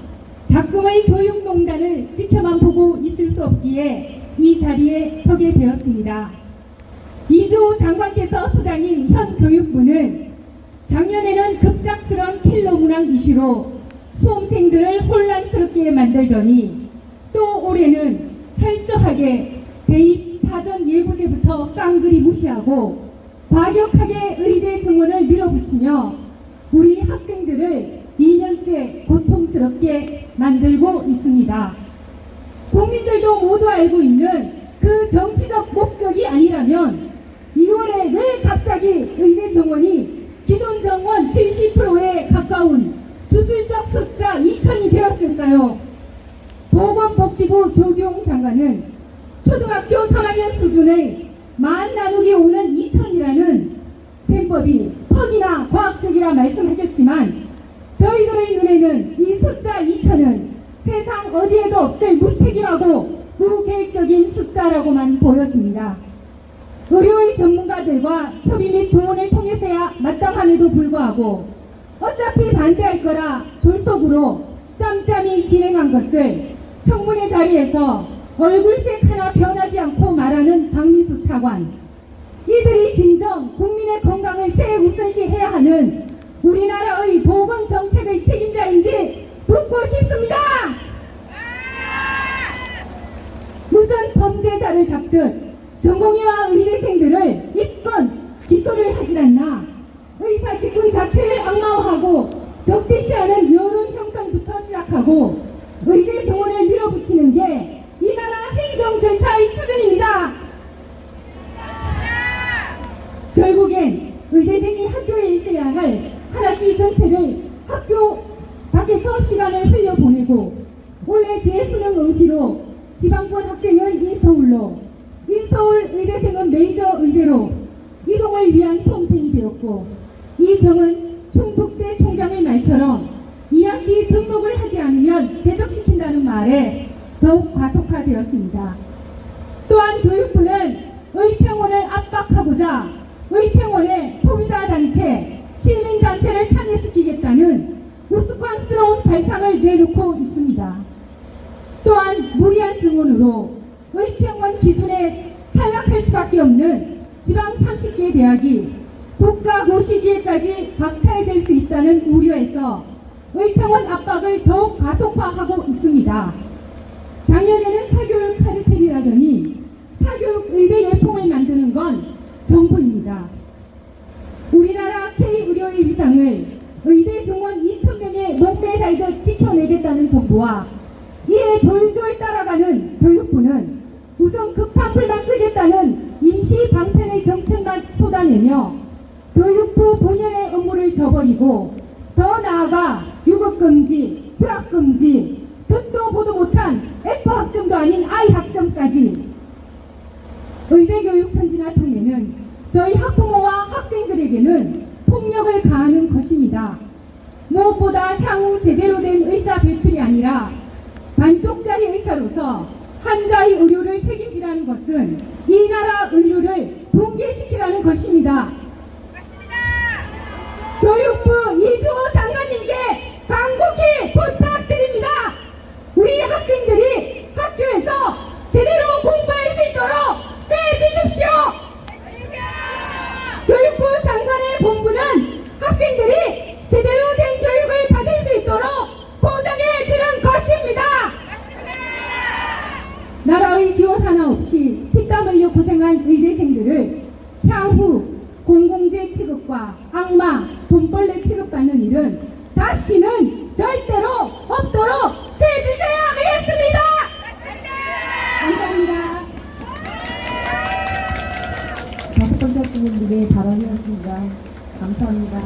작금의 교육농단을 지켜만 보고 있을 수 없기에 이 자리에 서게 되었습니다. 이주 장관께서 수장인 현 교육부는 작년에는 급작스런 킬러 문항 이슈로 수험생들을 혼란스럽게 만들더니 또 올해는 철저하게 대입 사전 예고제부터 깡그리 무시하고 과격하게 의대 정원을 밀어붙이며 우리 학생들을 2년째 고통스럽게 만들고 있습니다. 국민들도 모두 알고 있는 그 정치적 목적이 아니라면 2월에 왜 갑자기 의대 정원이 기존 정원 70%에 가까운 주술적 숫자 2,000이 되었을까? 교육부 조경 장관은 초등학교 3학년 수준의 만 나누기 5는 2000이라는 셈법이 퍽이나 과학적이라 말씀하셨지만 저희들의 눈에는 이 숫자 2000은 세상 어디에도 없을 무책임하고 무계획적인 숫자라고만 보여집니다. 의료의 전문가들과 협의 및 조언을 통해서야 마땅함에도 불구하고 어차피 반대할 거라 졸속으로 짬짬이 진행한 것을 청문회 자리에서 얼굴색 하나 변하지 않고 말하는 박미수 차관. 이들이 진정 국민의 건강을 최우선시 해야 하는 우리나라의 보건정책의 책임자인지 묻고 싶습니다. 무슨 범죄자를 잡듯 전공의와 의대생들을 입건, 기소를 하질 않나 의사 직군 자체를 악마화하고 적대시하는 여론 형성부터 시작하고 의대 정원을 밀어붙이는 게 이 나라 행정 절차의 수준입니다. 결국엔 의대생이 학교에 있어야 할 한 학기 전체를 학교 밖에서 시간을 흘려보내고 올해 재수능 응시로 지방권 학생은 인서울로, 인서울 의대생은 메이저 의대로 이동을 위한 수험생이 되었고 이 점은 충북대 총장의 말처럼 2학기 등록을 하지 않으면 제적시킨다는 말에 더욱 과속화되었습니다. 또한 교육부는 의평원을 압박하고자 의평원의 소비자단체, 시민단체를 참여시키겠다는 우스꽝스러운 발상을 내놓고 있습니다. 또한 무리한 증언으로 의평원 기준에 탈락할 수밖에 없는 지방 30개 대학이 국가고시기에까지 박탈될 수 있다는 우려에서 의평원 압박을 더욱 가속화하고 있습니다. 작년에는 사교육 카르텔이라더니 사교육 의대 열풍을 만드는 건 정부입니다. 우리나라 K의료의 위상을 의대 정원 2,000명의 목매 달듯 지켜내겠다는 정부와 이에 졸졸 따라가는 교육부는 우선 급한 불만 끄겠다는 임시 방편의 정책만 쏟아내며 교육부 본연의 업무를 저버리고 더 나아가 유급금지, 휴학금지, 듣도 보도 못한 F 학점도 아닌 I 학점까지 의대교육 선진화 통해는 저희 학부모와 학생들에게는 폭력을 가하는 것입니다. 무엇보다 향후 제대로 된 의사 배출이 아니라 반쪽짜리 의사로서 환자의 의료를 책임지라는 것은 이 나라 의료를 붕괴시키라는 것입니다. 교육부 이주호 장관님께 간곡히 부탁드립니다. 우리 학생들이 학교에서 제대로 공부할 수 있도록 떼주십시오. 교육부 장관의 본부는 학생들이 제대로 된 교육을 받을 수 있도록 보장해 주는 것입니다. 나라의 지원 하나 없이 피땀 흘려 고생한 의대생들을 향후 공공재 취급과 악마, 돈벌레 취급받는 일은 다시는 절대로 없도록 해주셔야 하겠습니다. 감사합니다. 다섯 번째 분들의 발언이었습니다. 감사합니다.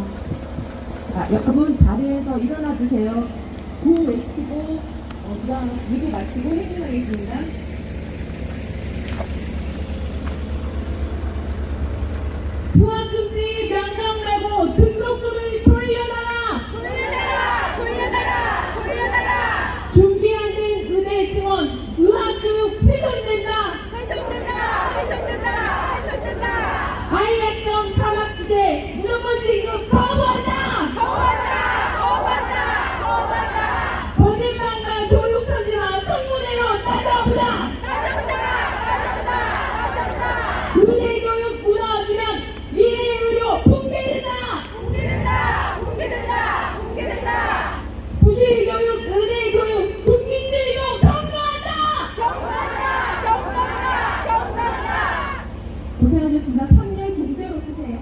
여러분 자리에서 일어나 주세요. 구호 외치고 그다음 입을 마치고 행진하겠습니다. 휴학금지 명령 말고 등록금을 돌려달라! 돌려달라! 준비 안 된 의대 증원, 의학교육 훼손된다! I 학점 3학기제 무조건 진급 거부한다! 거짓말과 교육 선진화 청문회로 따져보자! 의대 교육 무너지면 미래 의료 붕괴된다! 부실 교육, 의대 교육 국민들도 경고한다! 고생하셨습니다. 3년 공대로 쓰세요.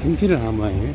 정신을 아마해.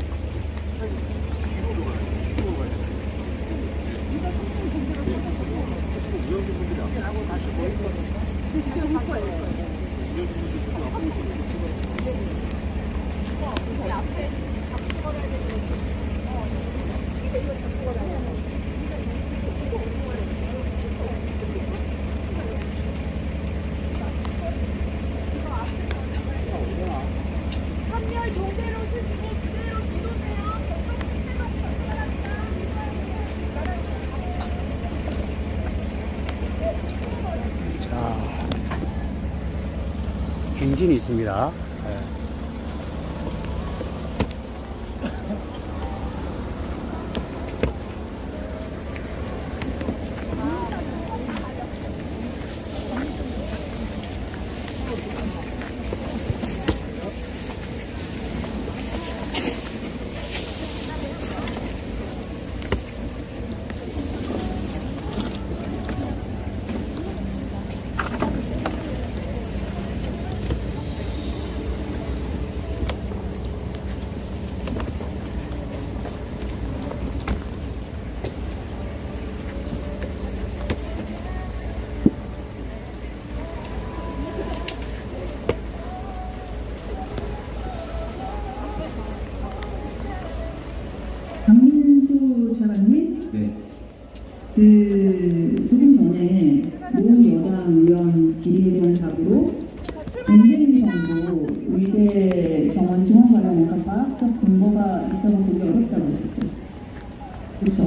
정신이 있습니다. 예. 박민수 차관님, 조금 전에 모 여당 의원 질의에 대한 답으로 문재인 정부 의대 정원 지원 관련해서 과학적 근거가 있다고 보기 어렵다고 했죠. 그렇죠.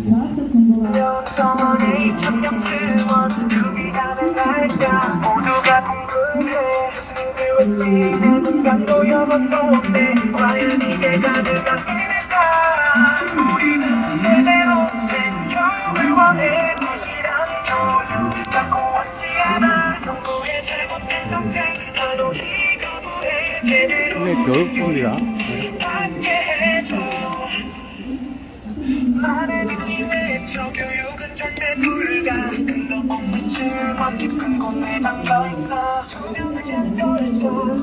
과학적 근거가 정원이 청년 지원 그게 가능할까 모두가 궁금해 왜 시간도 영원없네 과연 이게 가능할까 우리는 제대로 된 교육을 원해 도시락 교육 받고 왔지 않아 정부의 잘못된 정책 바로 이 거부해 제대로 이게 교육부입니다. 받게 해줘 말해 믿니 외쳐 교육은 절대 불가 글로 없는 증언 깊은 곳에 담겨있어 투명하지 않죠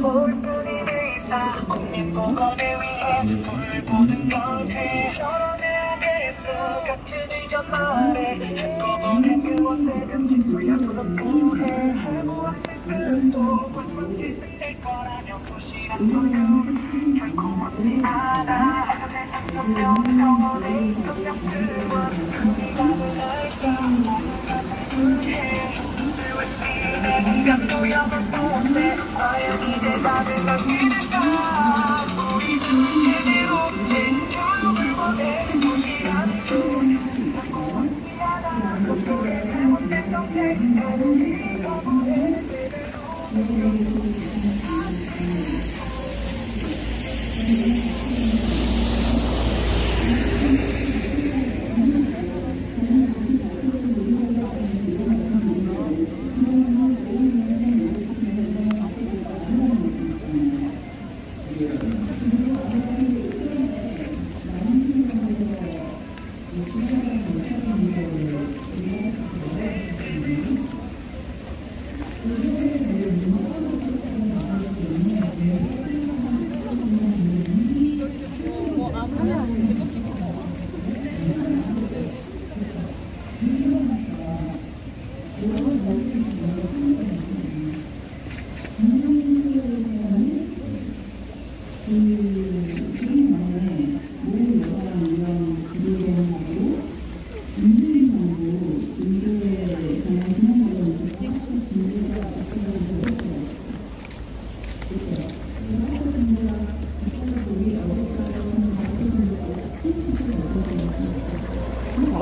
볼뿐인 의사 국민 보건을 위해 불 보는 건해 결혼해야겠어 같은 의견 말해 한꺼번에 지원세금 지출 약속 구해 해보았을 또 벌써 시승될 거라면 도시락 교육 결코 없지 않아 명성원의 성령 지원 그게 가능할까 불해 왜 시간도 영을 못해 과연 이제 가능할까 우리 제대로 된 교육을 원해 도시락 교육 받고 왔지 않아 정부의 잘못된 정책 우리 거부해 제대로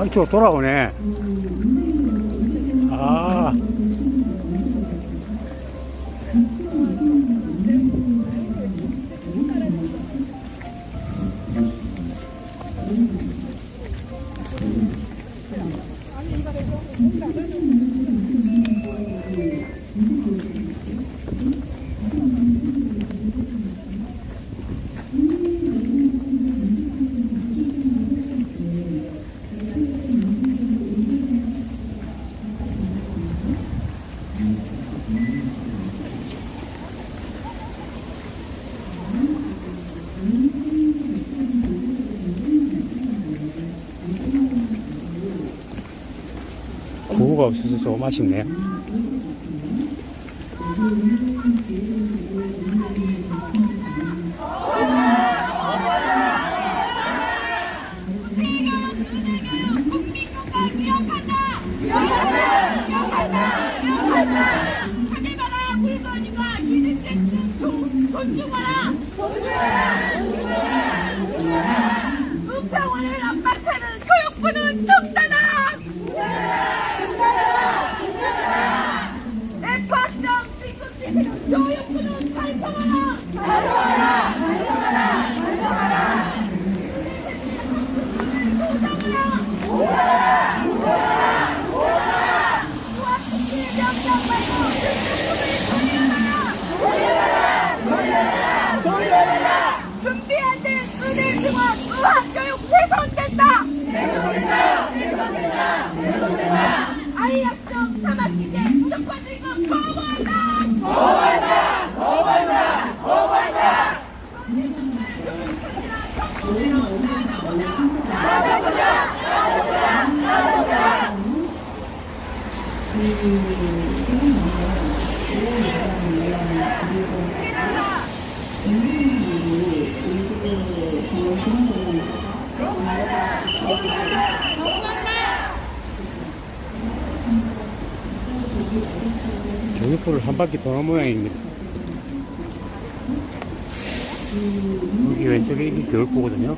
이쪽으로 돌아오네. 아. 구호가 없어서 조금 아쉽네요. 상대방아 불건이가 기득권 존중하라. 문평을 압박하는 교육부는 중단하라. 애학점 지급시키는 교육부는 준비 안 된 은혜 증원 의학교육 훼손된다. 아이 약정 3학기제 무조건 지금 거부한다. 교육부를 한 바퀴 도는 모양입니다. 여기 왼쪽에 이게 교육부거든요.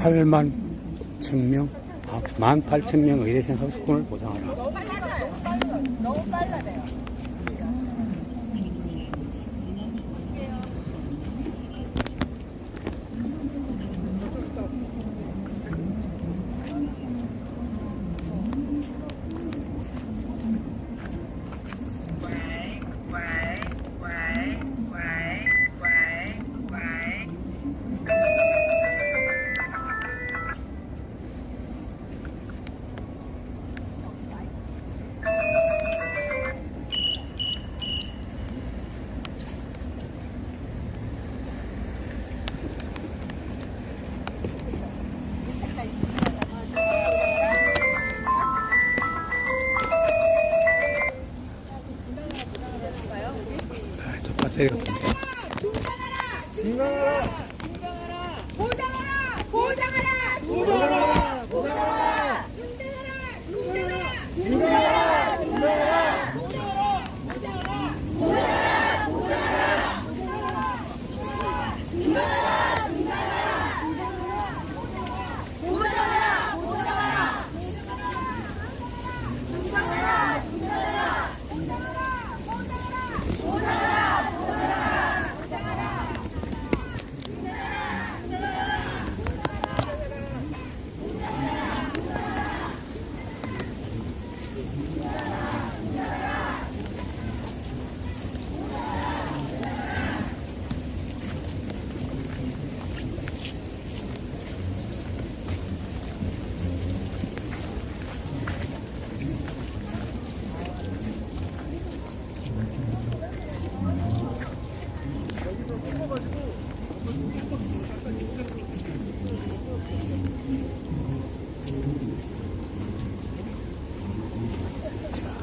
(8만 1,000명) 18,000명 의대생 학습권을 보장하라. 너무 빨라요.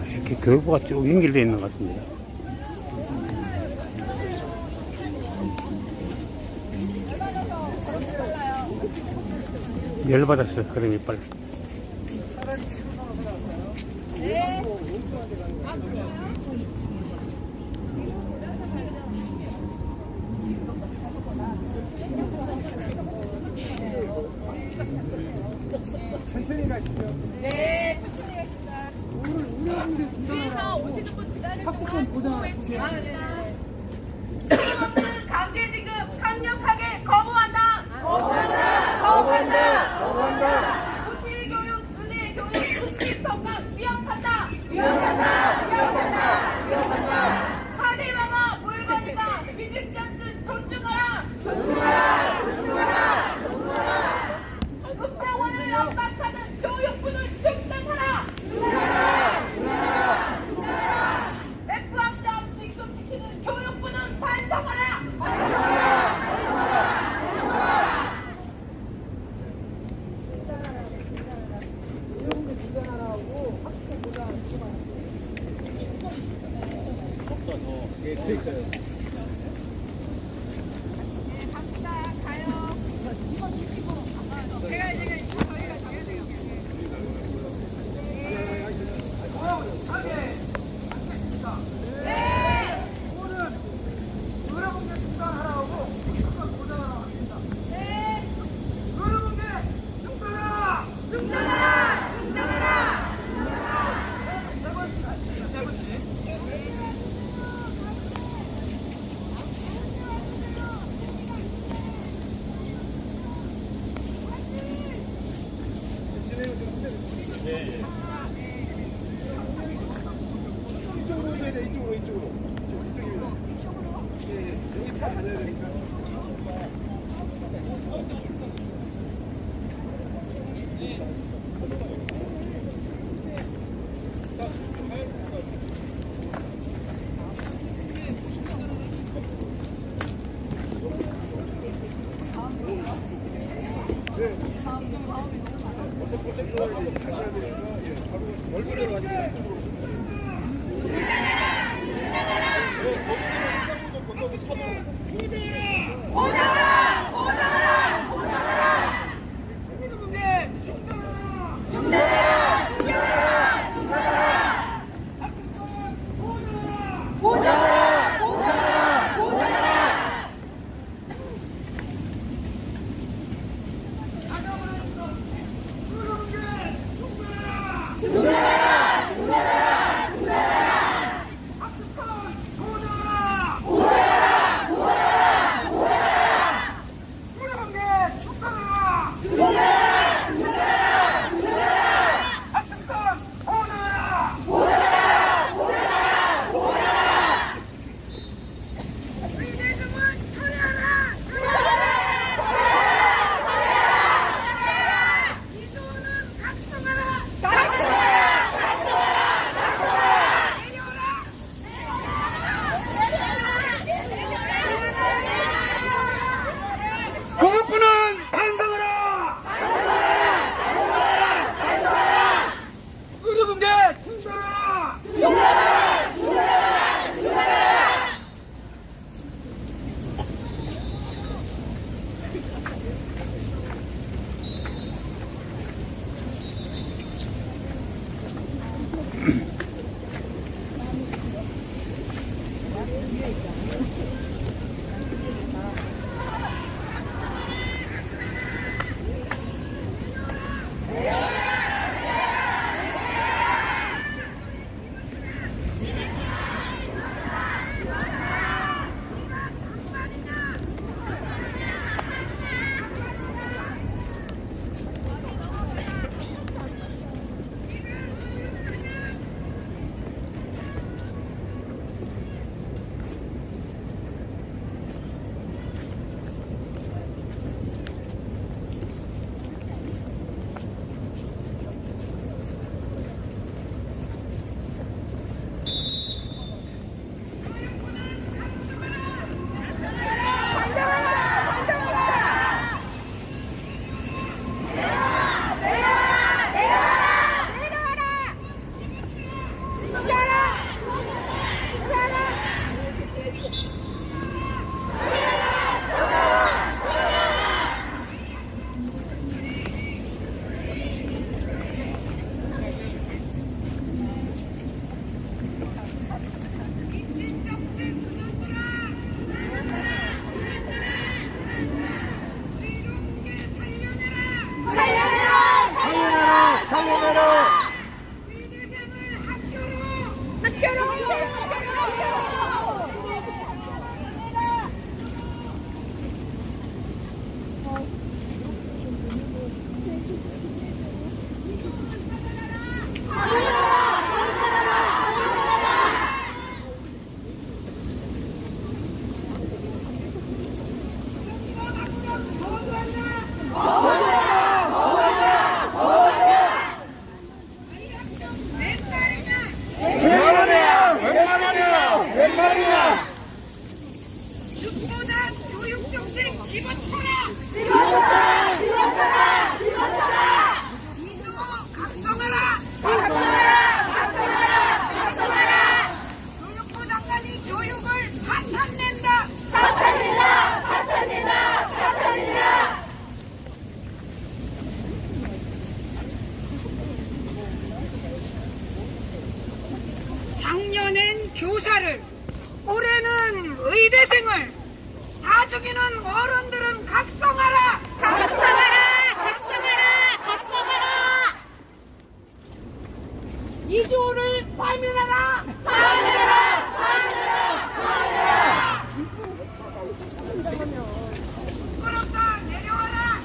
이렇게 교육부가 쭉 연결되어 있는 것 같습니다. 열받았어요. 그럼 이빨. 천천히 가시죠. 네, 천천히 가겠습니다. 뒤에서 오시는 분 기다리는 동안 강제 지급 강력하게 거부한다. 거부한다. 고시교육, 은혜교육, 국립성감 위협한다. 카디마가 물건이다. 비즈니스 존중하라. 읍병원을 연박하는 교육부는 중단하라. F학점 진급시키는 교육부는 반성하라. 이쪽으로 오셔야 돼. 이쪽으로. 이쪽입니다. 여기 차 가져야 되니까. 육보단 교육 정책 집어쳐라! 이주호 각성하라! 교육부 장관이 교육을 파탄낸다! 작년엔 교사를, 올해는 의대생을, 다 죽이는 어른들은 각성하라! 이주호를 파면하라! 부끄럽다! 내려와라!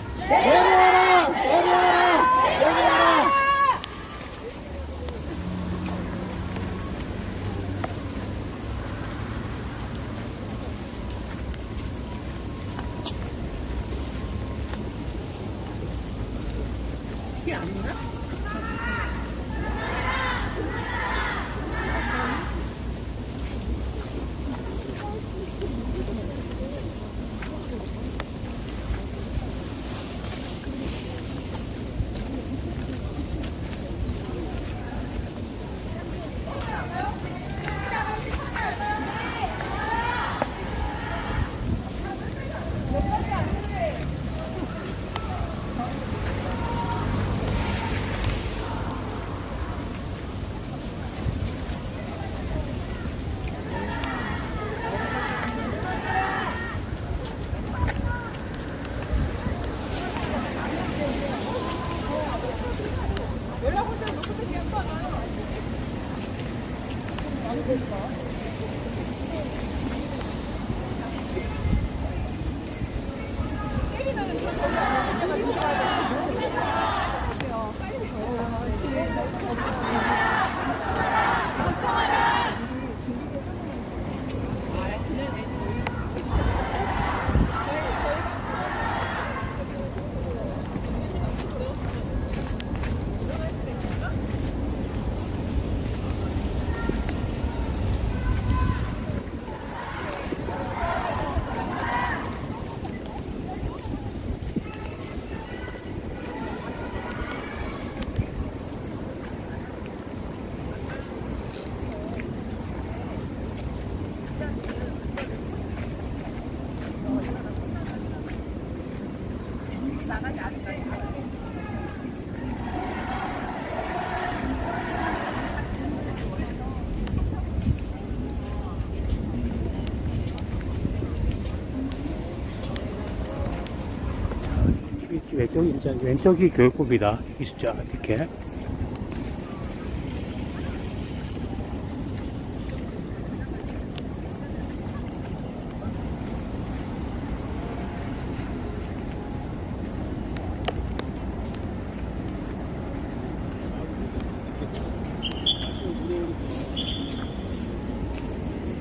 왼쪽이 교육부입니다. 이 숫자 이렇게.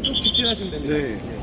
좀 직진하시면 됩니다.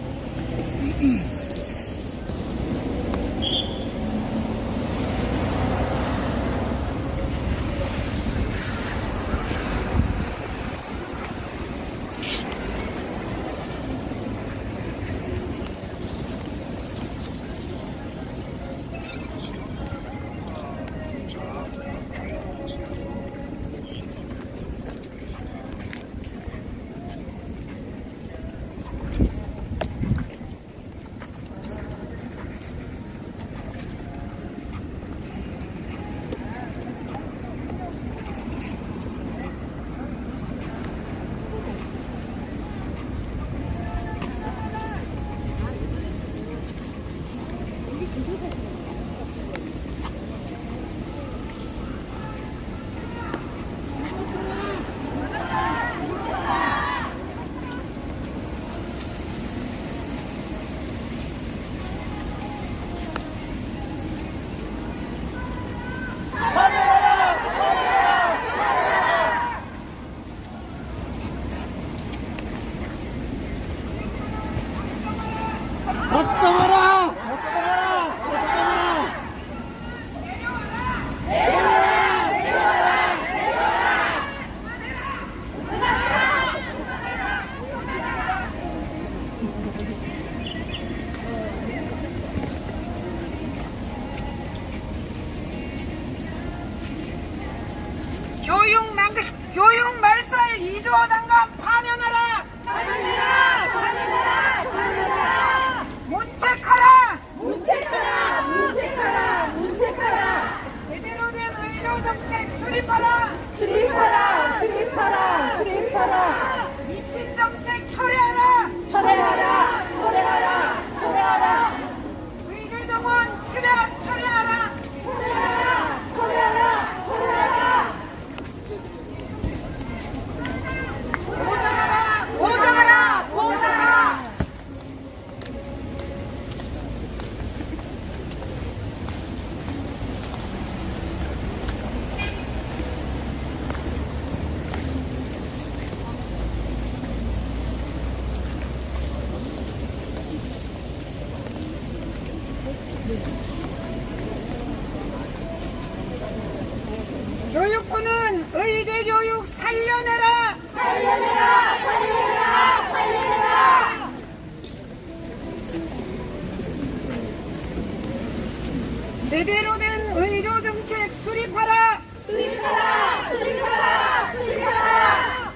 교육부는 의대 교육 살려내라! 살려내라! 살려내라! 살려내라! 제대로 된 의료 정책 수립하라! 수립하라! 수립하라! 수립하라!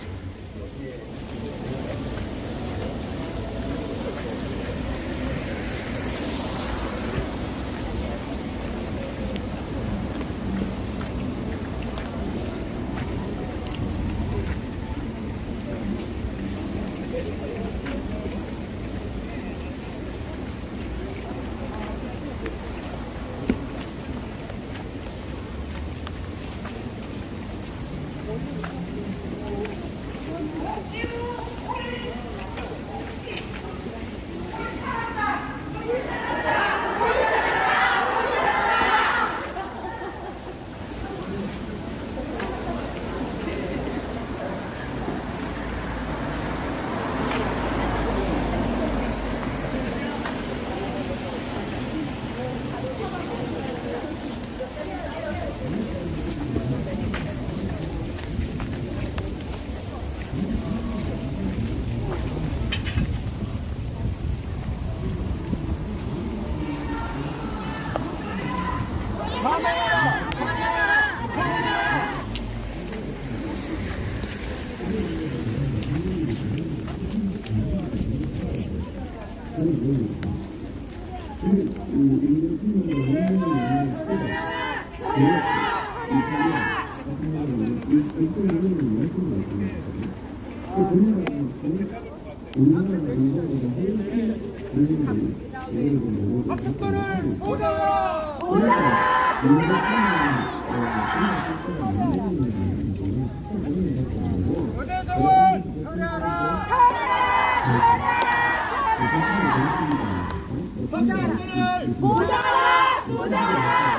학습권을 보장하라! 의대 정원 철회하라! 학습권을 보장하라! 보장하라!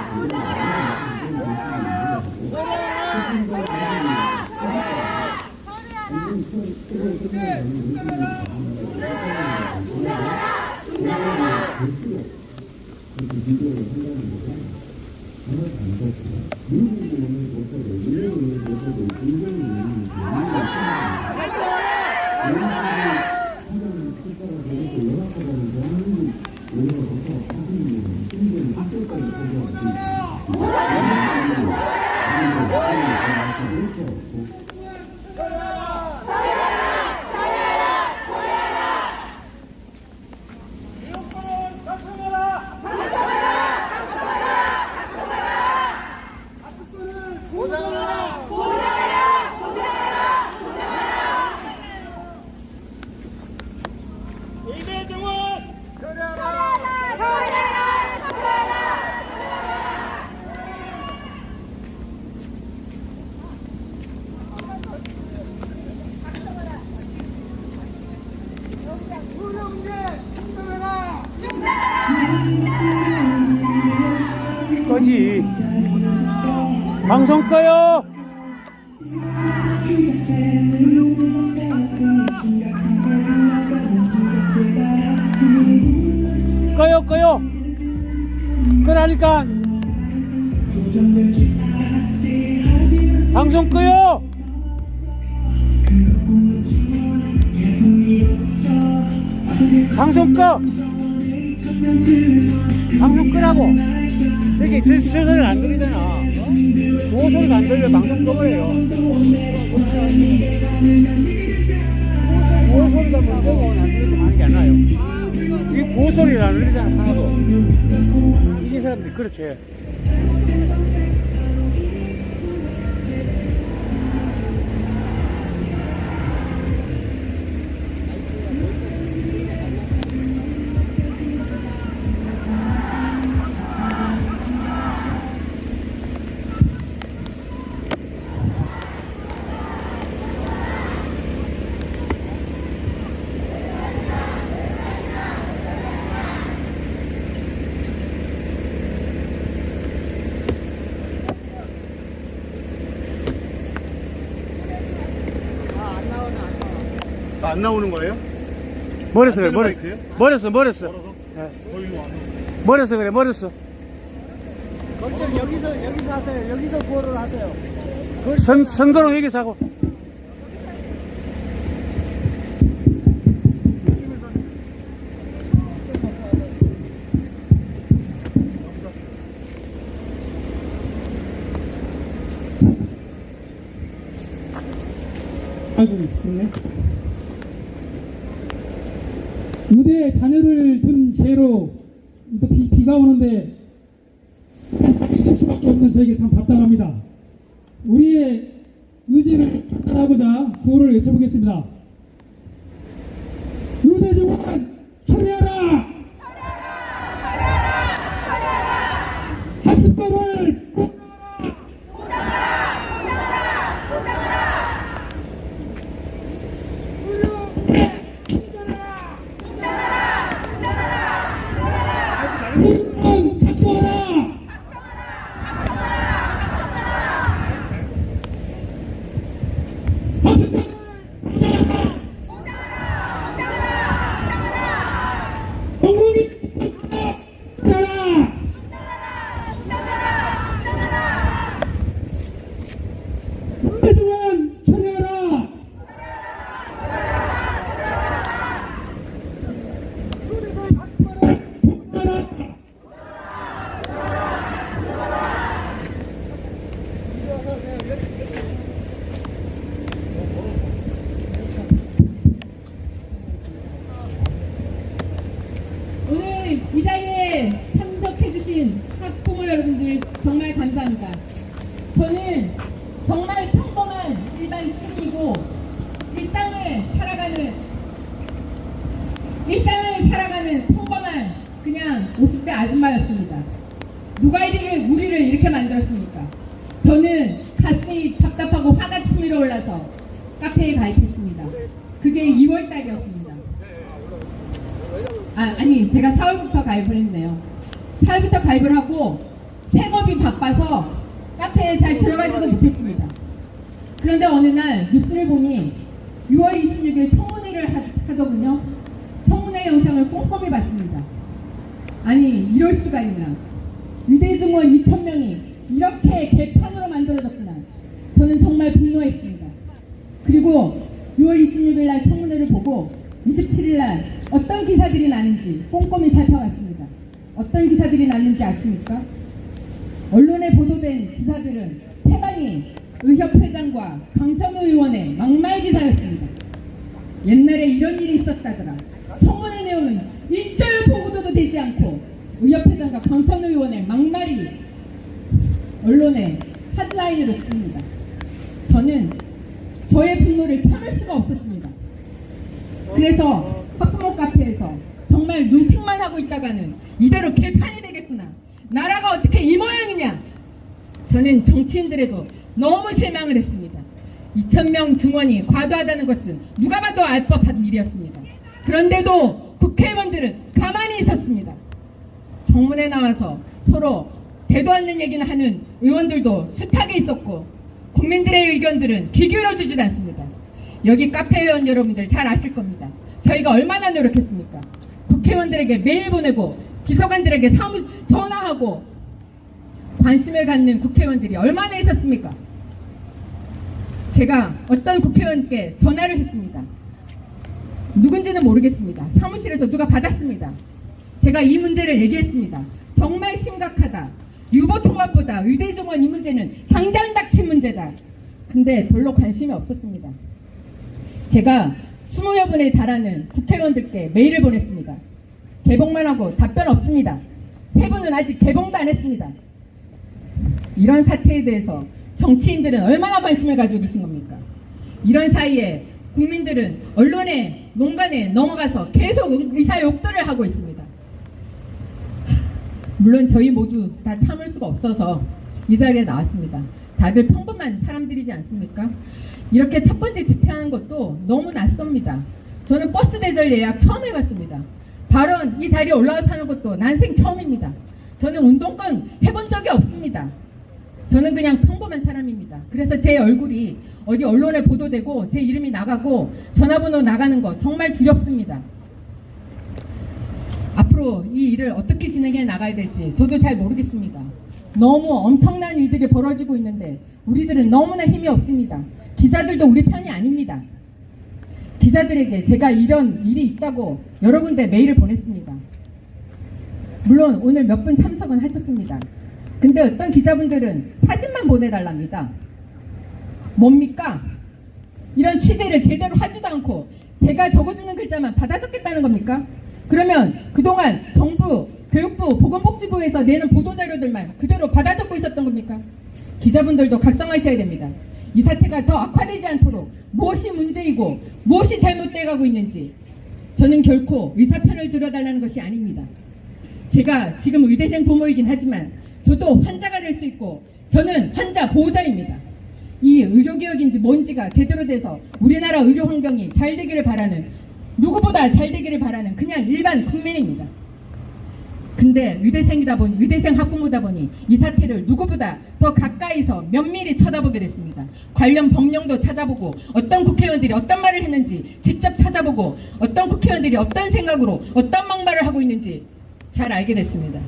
의대 정원 철회하라! 꺼지. 방송 꺼요. 꺼요. 끄라니까. 방송 꺼요. 방송 꺼. 방송 끄라고. 저기 제 소리는 안 들리잖아. 그 소리가 안 들려. 방송 꺼버려요. 그 소리가 먼저고 안 들리면 하는 게 안 나요. 이게 그 소리가 안 들리잖아. 하나도. 이제 사람들이 그렇지. 안 나오는 거예요? 머렸어 그래 마이크예요? 머렸어 머렸어 뭐 일로 와. 머렸어 그래 걱정 여기서 하세요. 여기서 구호를 하세요. 선거는 여기서 하고. 아이고, 그렇네. 의대에 자녀를 둔 죄로 또 비가 오는데 칠 수밖에 없는 저에게 참 답답합니다. 우리의 의지를 결단하고자 구호를 외쳐보겠습니다. 의대 정원 처리하라! 학습법을 오늘 이 자리에 참석해주신 학부모 여러분들 정말 감사합니다. 저는 정말 평범한 일반 시민이고 일상을 살아가는 평범한 그냥 50대 아줌마였습니다. 누가 우리를 이렇게 만들었습니까? 저는 가슴이 답답하고 화가 치밀어 올라서 카페에 가입했습니다. 그게 2월 달이었습니다. 아니 제가 4월부터 가입을 했네요. 4월부터 가입을 하고 생업이 바빠서 카페에 잘 들어가지도 못했습니다. 그런데 어느 날 뉴스를 보니 6월 26일 청문회를 하더군요. 청문회 영상을 꼼꼼히 봤습니다. 아니 이럴 수가 있나. 의대 증원 2,000명이 이렇게 개판으로 만들어졌구나. 저는 정말 분노했습니다. 그리고 6월 26일 날 청문회를 보고 27일 날 어떤 기사들이 나는지 꼼꼼히 살펴봤습니다. 어떤 기사들이 나는지 아십니까? 언론에 보도된 기사들은 태반이 의협회장과 강선우 의원의 막말 기사였습니다. 옛날에 이런 일이 있었다더라. 청문회 내용은 일절 보고도 되지 않고 의협회장과 강선우 의원의 막말이 언론의 헤드라인으로 씁니다. 저는 저의 분노를 참을 수가 없었습니다. 그래서 학부모 카페에서 정말 눈팅만 하고 있다가는 이대로 개판이 되겠구나. 나라가 어떻게 이 모양이냐. 저는 정치인들에도 너무 실망을 했습니다. 2,000명 증원이 과도하다는 것은 누가 봐도 알 법한 일이었습니다. 그런데도 국회의원들은 가만히 있었습니다. 정문에 나와서 서로 대도 않는 얘기는 하는 의원들도 숱하게 있었고 국민들의 의견들은 귀 기울여주지도 않습니다. 여기 카페 의원 여러분들 잘 아실 겁니다. 저희가 얼마나 노력했습니까? 국회의원들에게 메일 보내고 기소관들에게 전화하고 관심을 갖는 국회의원들이 얼마나 있었습니까? 제가 어떤 국회의원께 전화를 했습니다. 누군지는 모르겠습니다. 사무실에서 누가 받았습니다. 제가 이 문제를 얘기했습니다. 정말 심각하다. 유보통합보다 의대 정원 이 문제는 당장 닥친 문제다. 근데 별로 관심이 없었습니다. 제가 20여 분에 달하는 국회의원들께 메일을 보냈습니다. 개봉만 하고 답변 없습니다. 3분은 아직 개봉도 안 했습니다. 이런 사태에 대해서 정치인들은 얼마나 관심을 가지고 계신 겁니까? 이런 사이에 국민들은 언론의 농간에 넘어가서 계속 의사 욕설을 하고 있습니다. 물론 저희 모두 다 참을 수가 없어서 이 자리에 나왔습니다. 다들 평범한 사람들이지 않습니까? 이렇게 첫 번째 집회하는 것도 너무 낯섭니다. 저는 버스 대절 예약 처음 해봤습니다. 발언 이 자리에 올라와서 하는 것도 난생 처음입니다. 저는 운동권 해본 적이 없습니다. 저는 그냥 평범한 사람입니다. 그래서 제 얼굴이 어디 언론에 보도되고 제 이름이 나가고 전화번호 나가는 거 정말 두렵습니다. 앞으로 이 일을 어떻게 진행해 나가야 될지 저도 잘 모르겠습니다. 너무 엄청난 일들이 벌어지고 있는데 우리들은 너무나 힘이 없습니다. 기자들도 우리 편이 아닙니다. 기자들에게 제가 이런 일이 있다고 여러 군데 메일을 보냈습니다. 물론 오늘 몇 분 참석은 하셨습니다. 근데 어떤 기자분들은 사진만 보내달랍니다. 뭡니까? 이런 취재를 제대로 하지도 않고 제가 적어주는 글자만 받아 적겠다는 겁니까? 그러면 그동안 정부, 교육부, 보건복지부에서 내는 보도자료들만 그대로 받아 적고 있었던 겁니까? 기자분들도 각성하셔야 됩니다. 이 사태가 더 악화되지 않도록 무엇이 문제이고 무엇이 잘못돼가고 있는지 저는 결코 의사 편을 들어달라는 것이 아닙니다. 제가 지금 의대생 부모이긴 하지만 저도 환자가 될 수 있고 저는 환자 보호자입니다. 이 의료개혁인지 뭔지가 제대로 돼서 우리나라 의료 환경이 잘 되기를 바라는, 누구보다 잘 되기를 바라는 그냥 일반 국민입니다. 근데 의대생 학부모다 보니 이 사태를 누구보다 더 가까이서 면밀히 쳐다보게 됐습니다. 관련 법령도 찾아보고 어떤 국회의원들이 어떤 말을 했는지 직접 찾아보고 어떤 국회의원들이 어떤 생각으로 어떤 막말을 하고 있는지 잘 알게 됐습니다.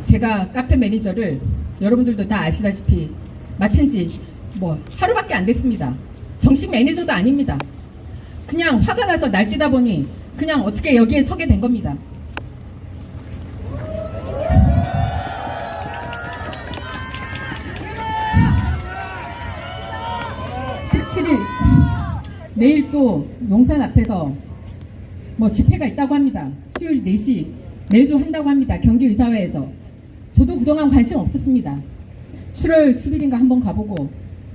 제가 카페 매니저를 여러분들도 다 아시다시피 맡은 지 하루밖에 안 됐습니다. 정식 매니저도 아닙니다. 그냥 화가 나서 날뛰다 보니 그냥 어떻게 여기에 서게 된 겁니다. 17일 내일 또 용산 앞에서 집회가 있다고 합니다. 수요일 4시 매주 한다고 합니다. 경기의사회에서. 저도 그동안 관심 없었습니다. 7월 10일인가 한번 가보고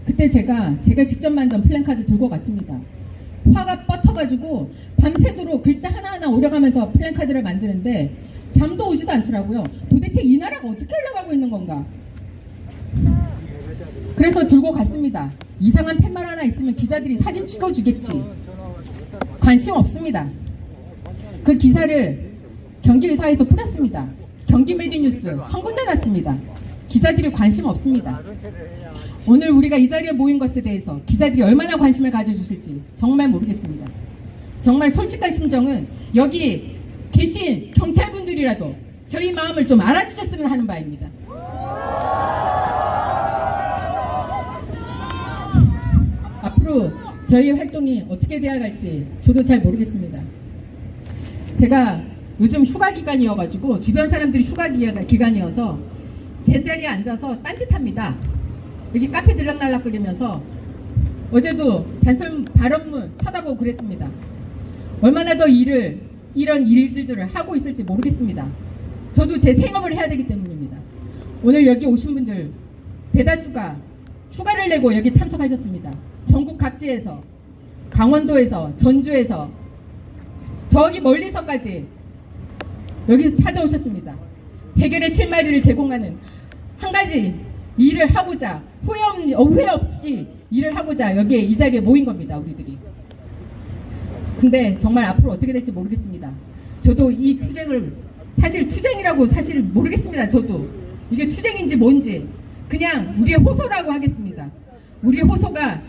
그때 제가 직접 만든 플랜카드 들고 갔습니다. 화가 뻗쳐가지고 밤새도록 글자 하나하나 오려가면서 플랜카드를 만드는데 잠도 오지도 않더라고요. 도대체 이 나라가 어떻게 흘러가고 있는 건가. 그래서 들고 갔습니다. 이상한 팻말 하나 있으면 기자들이 사진 찍어주겠지. 관심 없습니다. 그 기사를 경기의사에서 뿌렸습니다. 경기메디뉴스 한 군데 났습니다. 기자들이 관심 없습니다. 오늘 우리가 이 자리에 모인 것에 대해서 기자들이 얼마나 관심을 가져주실지 정말 모르겠습니다. 정말 솔직한 심정은 여기 계신 경찰분들이라도 저희 마음을 좀 알아주셨으면 하는 바입니다. 앞으로 저희 활동이 어떻게 되어갈지 저도 잘 모르겠습니다. 제가 요즘 휴가 기간이어가지고 주변 사람들이 휴가 기간이어서 제자리에 앉아서 딴짓합니다. 여기 카페 들락날락거리면서 어제도 발언문 쳐다보고 그랬습니다. 얼마나 더 이런 일들을 하고 있을지 모르겠습니다. 저도 제 생업을 해야 되기 때문입니다. 오늘 여기 오신 분들 대다수가 휴가를 내고 여기 참석하셨습니다. 전국 각지에서, 강원도에서, 전주에서, 저기 멀리서까지 여기서 찾아오셨습니다. 해결의 실마리를 제공하는 한 가지 일을 하고자 후회 없이 일을 하고자 여기에 이 자리에 모인 겁니다. 우리들이. 근데 정말 앞으로 어떻게 될지 모르겠습니다. 저도 이 투쟁을 투쟁이라고 모르겠습니다. 저도 이게 투쟁인지 뭔지 그냥 우리의 호소라고 하겠습니다. 우리의 호소가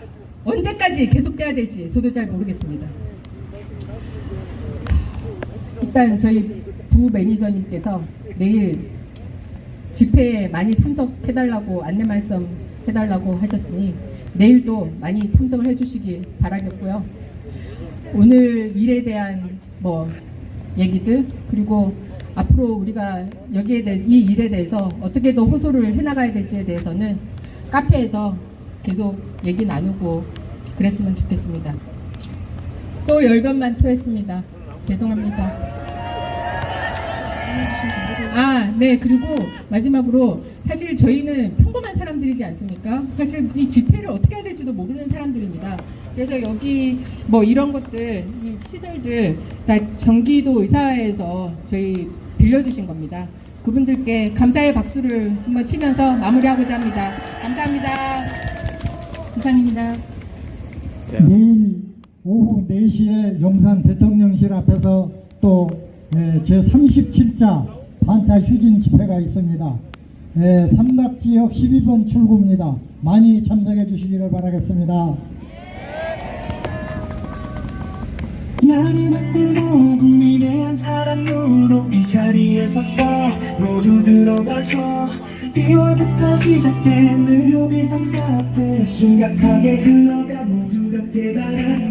언제까지 계속돼야 될지 저도 잘 모르겠습니다. 일단 저희 부 매니저님께서 내일 집회에 많이 참석해달라고 안내 말씀 해달라고 하셨으니 내일도 많이 참석을 해주시기 바라겠고요. 오늘 일에 대한 얘기들 그리고 앞으로 우리가 이 일에 대해서 어떻게 더 호소를 해나가야 될지에 대해서는 카페에서 계속 얘기 나누고 그랬으면 좋겠습니다. 또 열변만 토했습니다. 죄송합니다. 네. 그리고 마지막으로 사실 저희는 평범한 사람들이지 않습니까? 사실 이 집회를 어떻게 해야 될지도 모르는 사람들입니다. 그래서 여기 이런 것들, 이 시설들 다 경기도 의사회에서 저희 빌려주신 겁니다. 그분들께 감사의 박수를 한번 치면서 마무리하고자 합니다. 감사합니다. 이상입니다. 내일 오후 4시에 용산 대통령실 앞에서 또 제37자 반차 휴진 집회가 있습니다. 삼각지역 12번 출구입니다. 많이 참석해 주시기를 바라겠습니다. 나는 모든 위대한 사람으로 이 자리에 섰어. 모두 들어가죠. 2월부터 시작된 의료비 상사 앞에 심각하게 흘러가 모두가 대단한